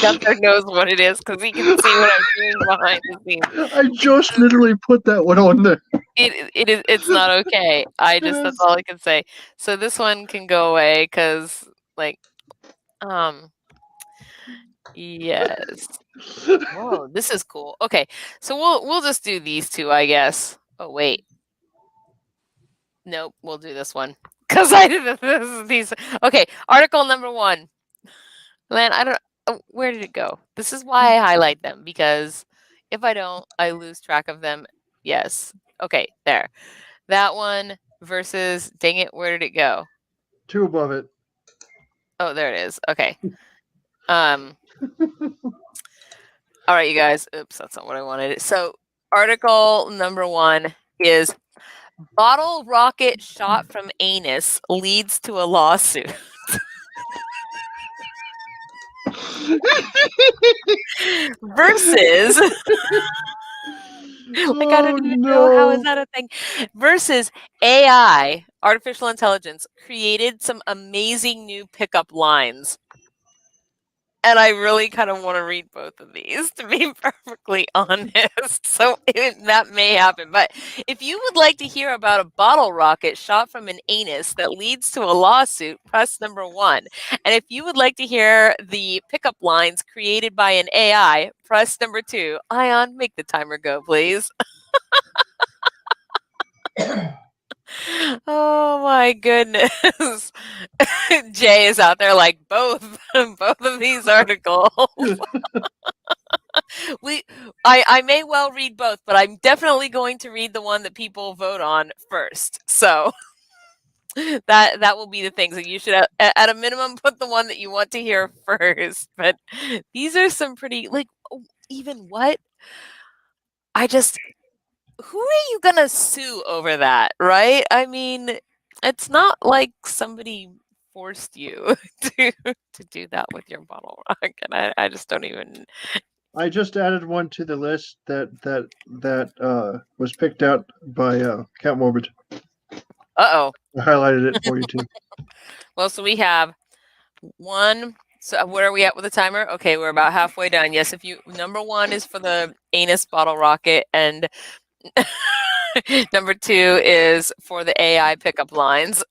Gunther knows what it is because he can see what I'm doing behind the scenes. I just literally put that one on there. It's not okay. That's all I can say. So this one can go away because yes. Whoa, this is cool. Okay, so we'll just do these two, I guess. Oh wait. Nope, we'll do this one because I did these. Okay, article number 1. Lan, I don't. Where did it go? This is why I highlight them because if I don't, I lose track of them. Yes. Okay, there. That one versus. Dang it, where did it go? 2 above it. Oh, there it is. Okay. All right, you guys. Oops, that's not what I wanted. So, article number 1 is bottle rocket shot from anus leads to a lawsuit. Versus like I don't even know how is that a thing. Versus AI, artificial intelligence, created some amazing new pickup lines. And I really kind of want to read both of these, to be perfectly honest. So that may happen. But if you would like to hear about a bottle rocket shot from an anus that leads to a lawsuit, press number 1. And if you would like to hear the pickup lines created by an AI, press number 2. Ion, make the timer go, please. my goodness. Jay is out there like both of these articles. I may well read both, but I'm definitely going to read the one that people vote on first. So that will be the things that you should at a minimum put the one that you want to hear first. But these are some pretty even what? Who are you gonna sue over that, right? I mean, it's not like somebody forced you to do that with your bottle rock, and I just don't even. I just added one to the list that was picked out by Cat Morbid. Uh-oh. I highlighted it for you too. Well, so we have one. So where are we at with the timer? Okay, we're about halfway done. Yes, number 1 is for the anus bottle rocket, and number 2 is for the AI pickup lines.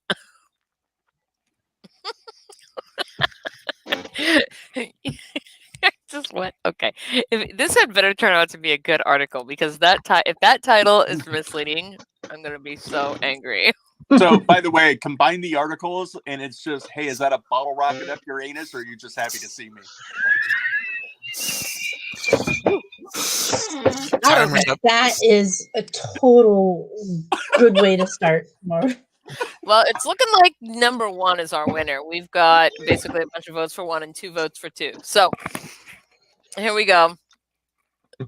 Just what? Okay. This had better turn out to be a good article, because if that title is misleading, I'm going to be so angry. So, by the way, combine the articles, and it's just, hey, is that a bottle rocket up your anus, or are you just happy to see me? Timer's up. That is a total good way to start, Marv. Well, it's looking like number 1 is our winner. We've got basically a bunch of votes for 1 and 2 votes for 2. So here we go.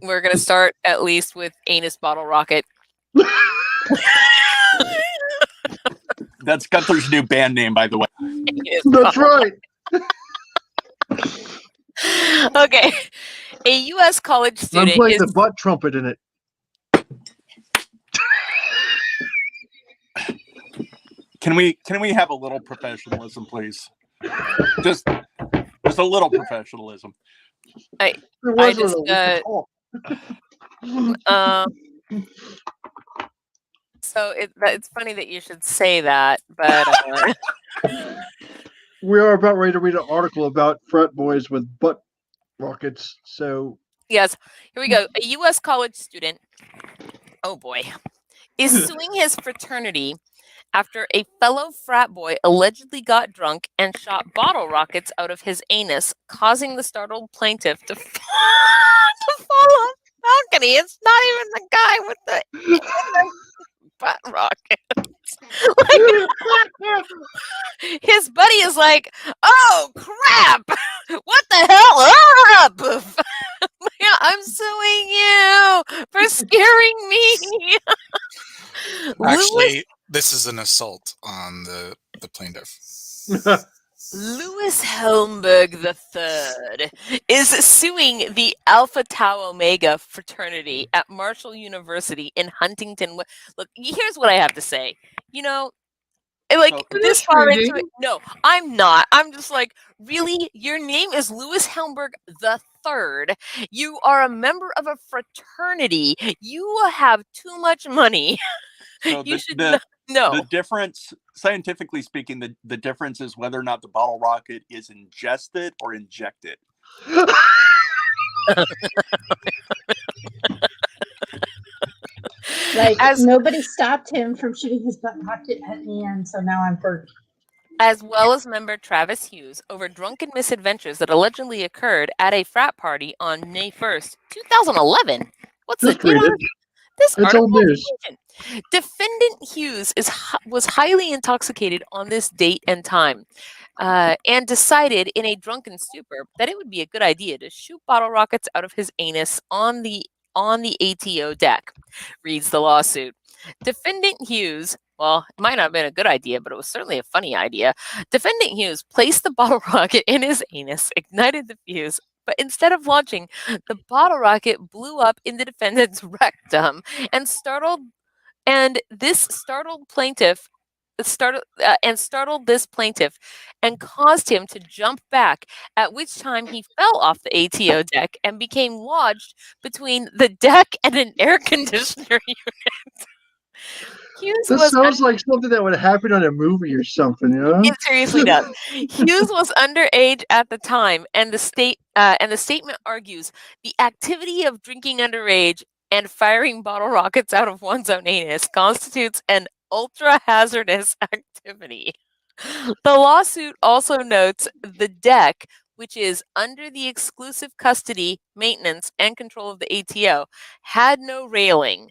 We're going to start at least with anus bottle rocket. That's Gunther's new band name, by the way. That's right. Okay. A U.S. college I'm student playing the butt trumpet in it. Can we have a little professionalism, please? Just a little professionalism. So it's funny that you should say that, but we are about ready to read an article about frat boys with butt rockets. So yes, here we go. A U.S. college student, oh boy, is suing his fraternity after a fellow frat boy allegedly got drunk and shot bottle rockets out of his anus, causing the startled plaintiff to fall off the balcony. It's not even the guy with the butt rockets. His buddy is like, "Oh crap! What the hell up? Yeah, I'm suing you for scaring me." Actually, this is an assault on the plaintiff. Louis Helmberg III is suing the Alpha Tau Omega fraternity at Marshall University in Huntington. Look, here's what I have to say. This far into it. No, I'm not. I'm just like, really? Your name is Louis Helmberg III. You are a member of a fraternity. You have too much money. So You should know. The difference, scientifically speaking, the difference is whether or not the bottle rocket is ingested or injected. Nobody stopped him from shooting his butt rocket at me, and so now I'm hurt. As well as member Travis Hughes, over drunken misadventures that allegedly occurred at a frat party on May 1st, 2011. What's the date on this article? Defendant Hughes was highly intoxicated on this date and time, and decided in a drunken stupor that it would be a good idea to shoot bottle rockets out of his anus on the ATO deck, reads the lawsuit. Defendant Hughes, well, it might not have been a good idea, but it was certainly a funny idea. Defendant Hughes placed the bottle rocket in his anus, ignited the fuse, but instead of launching, the bottle rocket blew up in the defendant's rectum and startled this plaintiff and caused him to jump back, at which time he fell off the ATO deck and became lodged between the deck and an air conditioner unit. This sounds like something that would happen on a movie or something, you know? It seriously does. Hughes was underage at the time, and the statement argues the activity of drinking underage and firing bottle rockets out of one's own anus constitutes an ultra-hazardous activity. The lawsuit also notes the deck, which is under the exclusive custody, maintenance, and control of the ATO, had no railing.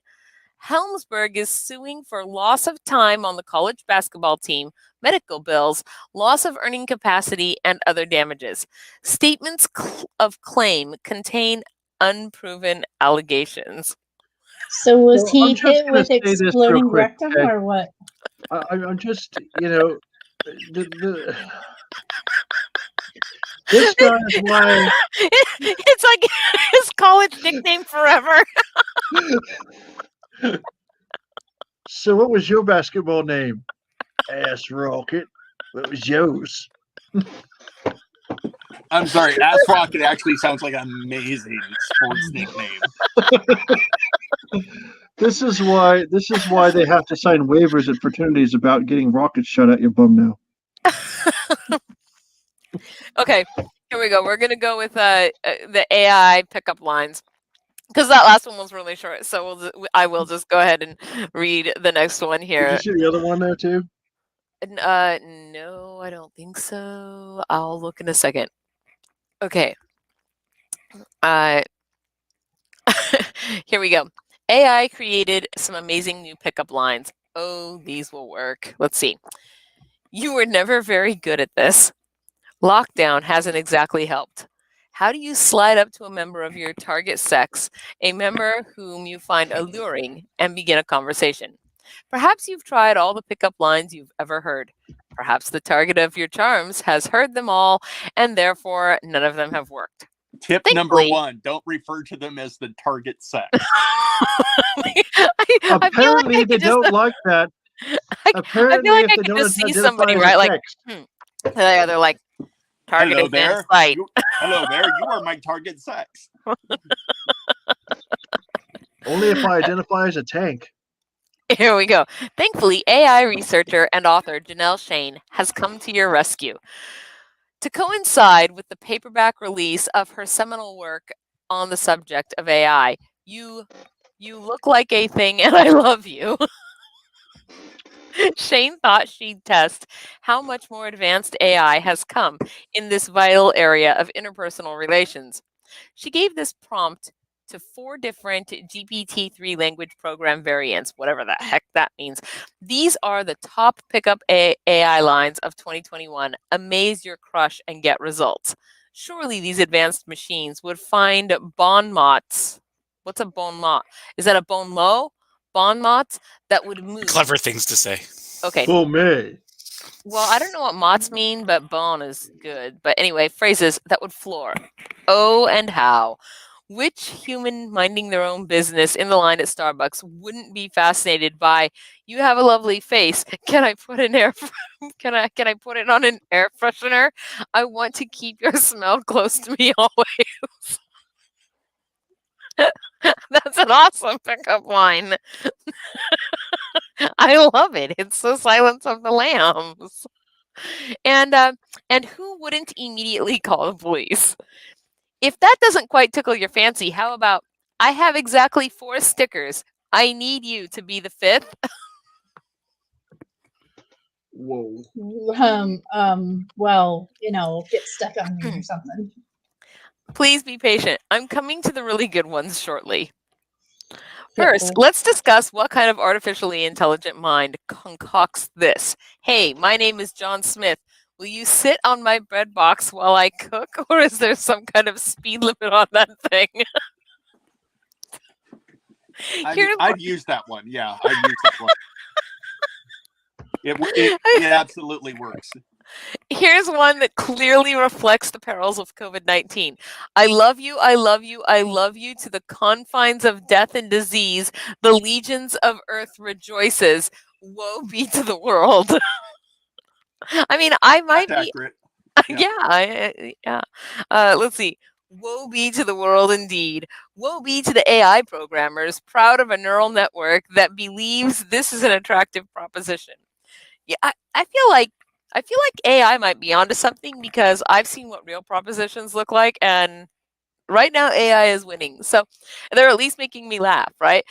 Helmsburg is suing for loss of time on the college basketball team, medical bills, loss of earning capacity, and other damages. Statements of claim contain unproven allegations. So was Well, he I'm just hit gonna with say this real exploding quick, rectum okay? or what? I'm just, this guy is why. It's like his college nickname forever. So, what was your basketball name? Ass Rocket. What was yours? I'm sorry, Ass Rocket actually sounds like an amazing sports nickname. This is why they have to sign waivers at fraternities about getting rockets shot at your bum now. Okay, here we go. We're gonna go with the AI pickup lines because that last one was really short. So I will just go ahead and read the next one Did here. you see the other one there too? No, I don't think so. I'll look in a second. Okay. Here we go. AI created some amazing new pickup lines. Oh, these will work. Let's see. You were never very good at this. Lockdown hasn't exactly helped. How do you slide up to a member of your target sex, a member whom you find alluring, and begin a conversation? Perhaps you've tried all the pickup lines you've ever heard. Perhaps the target of your charms has heard them all, and therefore none of them have worked. Tip number Thankfully- 1, don't refer to them as the target sex. Apparently, they don't like that. Apparently, I if they could don't just see identify somebody, as right? a Like, sex. they're like, target Hello event there. site. Hello there. You are my target sex. Only if I identify as a tank. Here we go. Thankfully, AI researcher and author Janelle Shane has come to your rescue. To coincide with the paperback release of her seminal work on the subject of AI, You Look Like a Thing and I Love You. Shane thought she'd test how much more advanced AI has come in this vital area of interpersonal relations. She gave this prompt to 4 different GPT-3 language program variants, whatever the heck that means. These are the top pickup AI lines of 2021. Amaze your crush and get results. Surely these advanced machines would find bon mots. What's a bon mot? Is that a bon mot? Bon mots that would move. Clever things to say. Okay. For me. Well, I don't know what mots mean, but bon is good. But anyway, phrases that would floor. Oh, and how. Which human minding their own business in the line at Starbucks wouldn't be fascinated by, you have a lovely face. Can I put an can I put it on an air freshener? I want to keep your smell close to me always. That's an awesome pickup line. I love it. It's so Silence of the Lambs. And who wouldn't immediately call the police? If that doesn't quite tickle your fancy, how about, I have exactly 4 stickers. I need you to be the 5th. Whoa. Well, get stuck on me or something. Please be patient. I'm coming to the really good ones shortly. First, let's discuss what kind of artificially intelligent mind concocts this. Hey, my name is John Smith. Will you sit on my bread box while I cook, or is there some kind of speed limit on that thing? I've used that one. Yeah, I've used that one. It absolutely works. Here's one that clearly reflects the perils of COVID-19. I love you, I love you, I love you to the confines of death and disease. The legions of earth rejoices. Woe be to the world. I mean, I might That's be accurate. Yeah. Let's see. Woe be to the world indeed. Woe be to the AI programmers proud of a neural network that believes this is an attractive proposition. Yeah, I feel like AI might be onto something because I've seen what real propositions look like, and Right now, AI is winning. So they're at least making me laugh, right?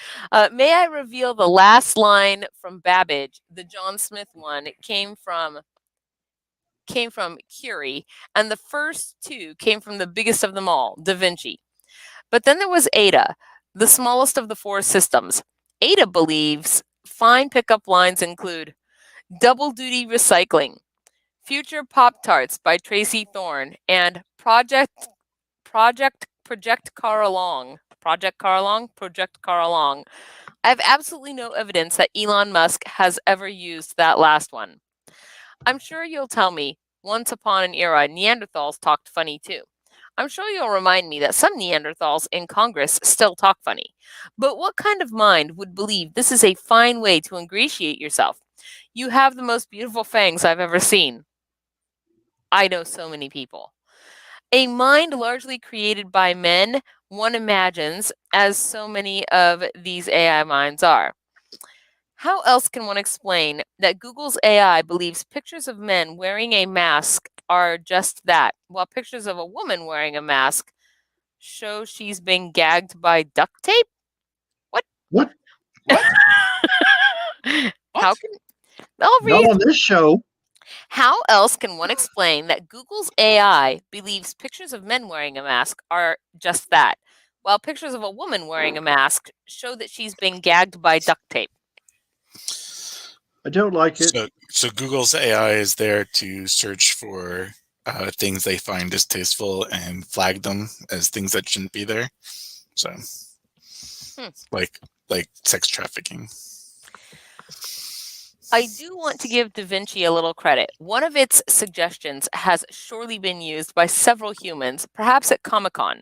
May I reveal the last line from Babbage, the John Smith one? It came from Curie, and the first two came from the biggest of them all, Da Vinci. But then there was Ada, the smallest of the four systems. Ada believes fine pickup lines include Double Duty Recycling, Future Pop-Tarts by Tracy Thorn, and Project Car Along. Project Car Along. I have absolutely no evidence that Elon Musk has ever used that last one. I'm sure you'll tell me, once upon an era, Neanderthals talked funny too. I'm sure you'll remind me that some Neanderthals in Congress still talk funny. But what kind of mind would believe this is a fine way to ingratiate yourself? You have the most beautiful fangs I've ever seen. I know so many people. A mind largely created by men, one imagines, as so many of these AI minds are. How else can one explain that Google's AI believes pictures of men wearing a mask are just that, while pictures of a woman wearing a mask show she's been gagged by duct tape? What? What? How can I'll read? Not on this show. How else can one explain that Google's AI believes pictures of men wearing a mask are just that, while pictures of a woman wearing a mask show that she's been gagged by duct tape? I don't like it. So Google's AI is there to search for things they find distasteful and flag them as things that shouldn't be there. So, like sex trafficking. I do want to give Da Vinci a little credit. One of its suggestions has surely been used by several humans, perhaps at Comic-Con.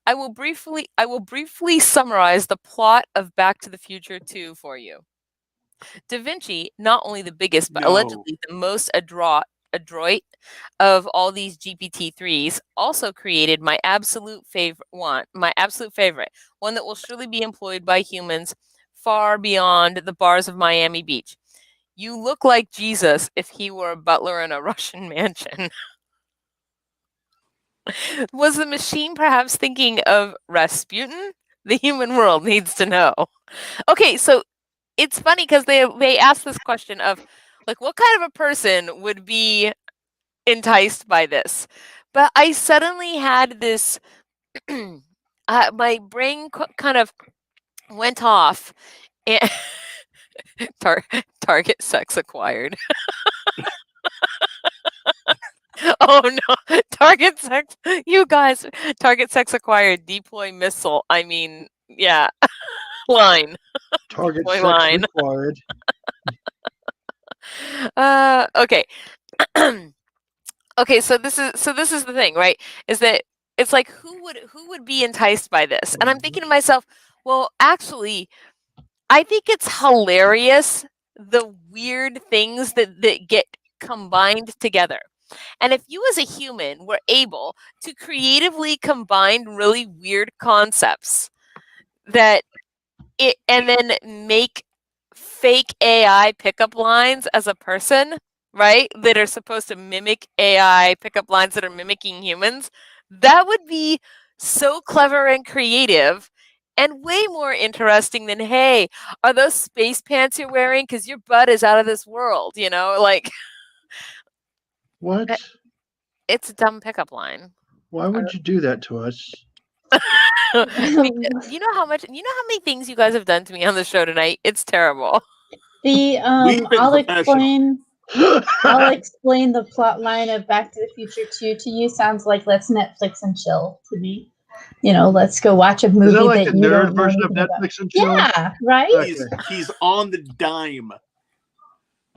I will briefly summarize the plot of Back to the Future 2 for you. Da Vinci, not only the biggest, but allegedly the most adroit of all these GPT-3s, also created my absolute favorite, one that will surely be employed by humans far beyond the bars of Miami Beach. You look like Jesus if he were a butler in a Russian mansion. Was the machine perhaps thinking of Rasputin? The human world needs to know. Okay, so it's funny because they asked this question of, like, what kind of a person would be enticed by this? But I suddenly had this, my brain kind of went off, and target sex acquired. Oh no, target sex, you guys, target sex acquired, deploy missile. I mean, yeah, line. Target Deploy sex line. required. Okay. Okay, so this is the thing, right? Is that it's like who would be enticed by this? And I'm thinking to myself, well, actually, I think it's hilarious the weird things that get combined together. And if you as a human were able to creatively combine really weird concepts and then make fake AI pickup lines as a person, right? That are supposed to mimic AI pickup lines that are mimicking humans, that would be so clever and creative and way more interesting than, hey, are those space pants you're wearing? Because your butt is out of this world, like. What? It's a dumb pickup line. Why would you do that to us? You know how many things you guys have done to me on the show tonight? It's terrible. We've been I'll professional. explain the plot line of Back to the Future 2 to you. Sounds like let's Netflix and chill to me. Let's go watch a movie Is that like that the you nerd don't know version of anything about. Netflix and chill? Yeah, right? Okay. He's on the dime.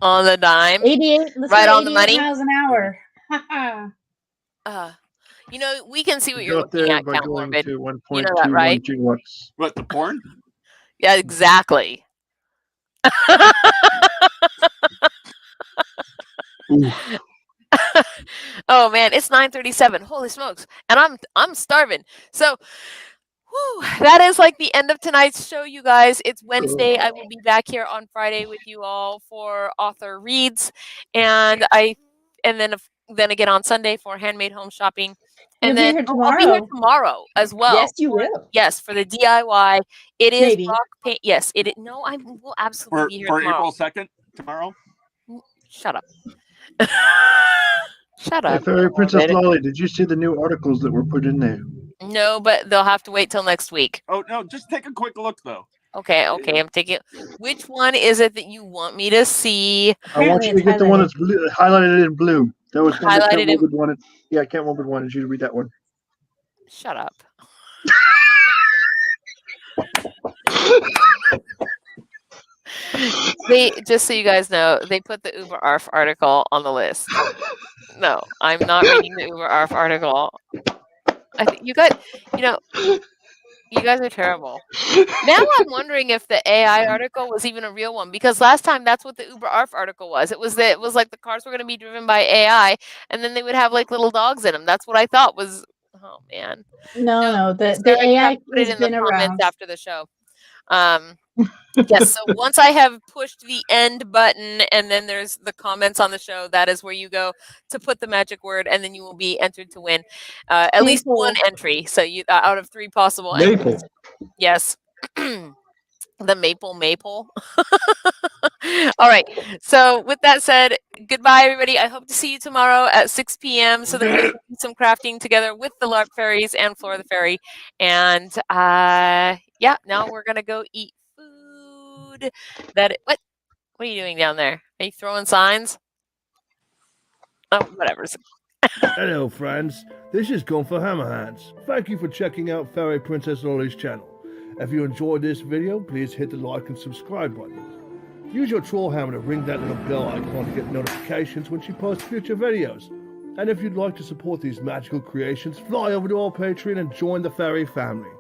On the dime. 88, Right on the money. miles an hour. We can see what We you're got looking there at, by Count going Morbid. to 1.21 You know that, right? gigawatts. What, the porn? Yeah, exactly. Oh man, it's 9:37. Holy smokes. And I'm starving. So that is like the end of tonight's show, you guys. It's Wednesday. I will be back here on Friday with you all for author reads, and then again on Sunday for handmade home shopping. And You'll then be here I'll be here tomorrow. tomorrow as well. Yes, you will. Yes, for the DIY. It is Maybe. rock paint. Yes, it. No, I will absolutely be here For tomorrow. April 2nd tomorrow. Shut up. Shut Hey, up. Fairy Princess David. Lolly, did you see the new articles that were put in there? No, but they'll have to wait till next week. Oh no, just take a quick look though. Okay, I'm taking. Which one is it that you want me to see? I want Apparently you to it's get the one highlighted. that's blue, highlighted in blue. That was one that Highlighted Kent in- Wilbert wanted. Yeah, Kent Wilbert wanted you to read that one. Shut up. They just so you guys know, they put the Uber ARF article on the list. No, I'm not reading the Uber ARF article. I think you guys are terrible. Now I'm wondering if the AI article was even a real one, because last time that's what the Uber ARF article was. It was like the cars were going to be driven by AI, and then they would have like little dogs in them. That's what I thought was. Oh man. No, the Sarah, you have AI to put it has in the been comments around. after the show. Yes, so once I have pushed the end button and then there's the comments on the show, that is where you go to put the magic word, and then you will be entered to win at least one entry. So you out of 3 possible entries. Yes. The maple. All right. So with that said, goodbye, everybody. I hope to see you tomorrow at 6 p.m. so that we can do some crafting together with the LARP fairies and Flora the Fairy. And yeah, now we're gonna go eat food. What are you doing down there? Are you throwing signs? Oh, whatever. Hello, friends. This is Gunther Hammerhands. Thank you for checking out Fairy Princess Lolly's channel. If you enjoyed this video, please hit the like and subscribe button. Use your troll hammer to ring that little bell icon to get notifications when she posts future videos. And if you'd like to support these magical creations, fly over to our Patreon and join the Fairy family.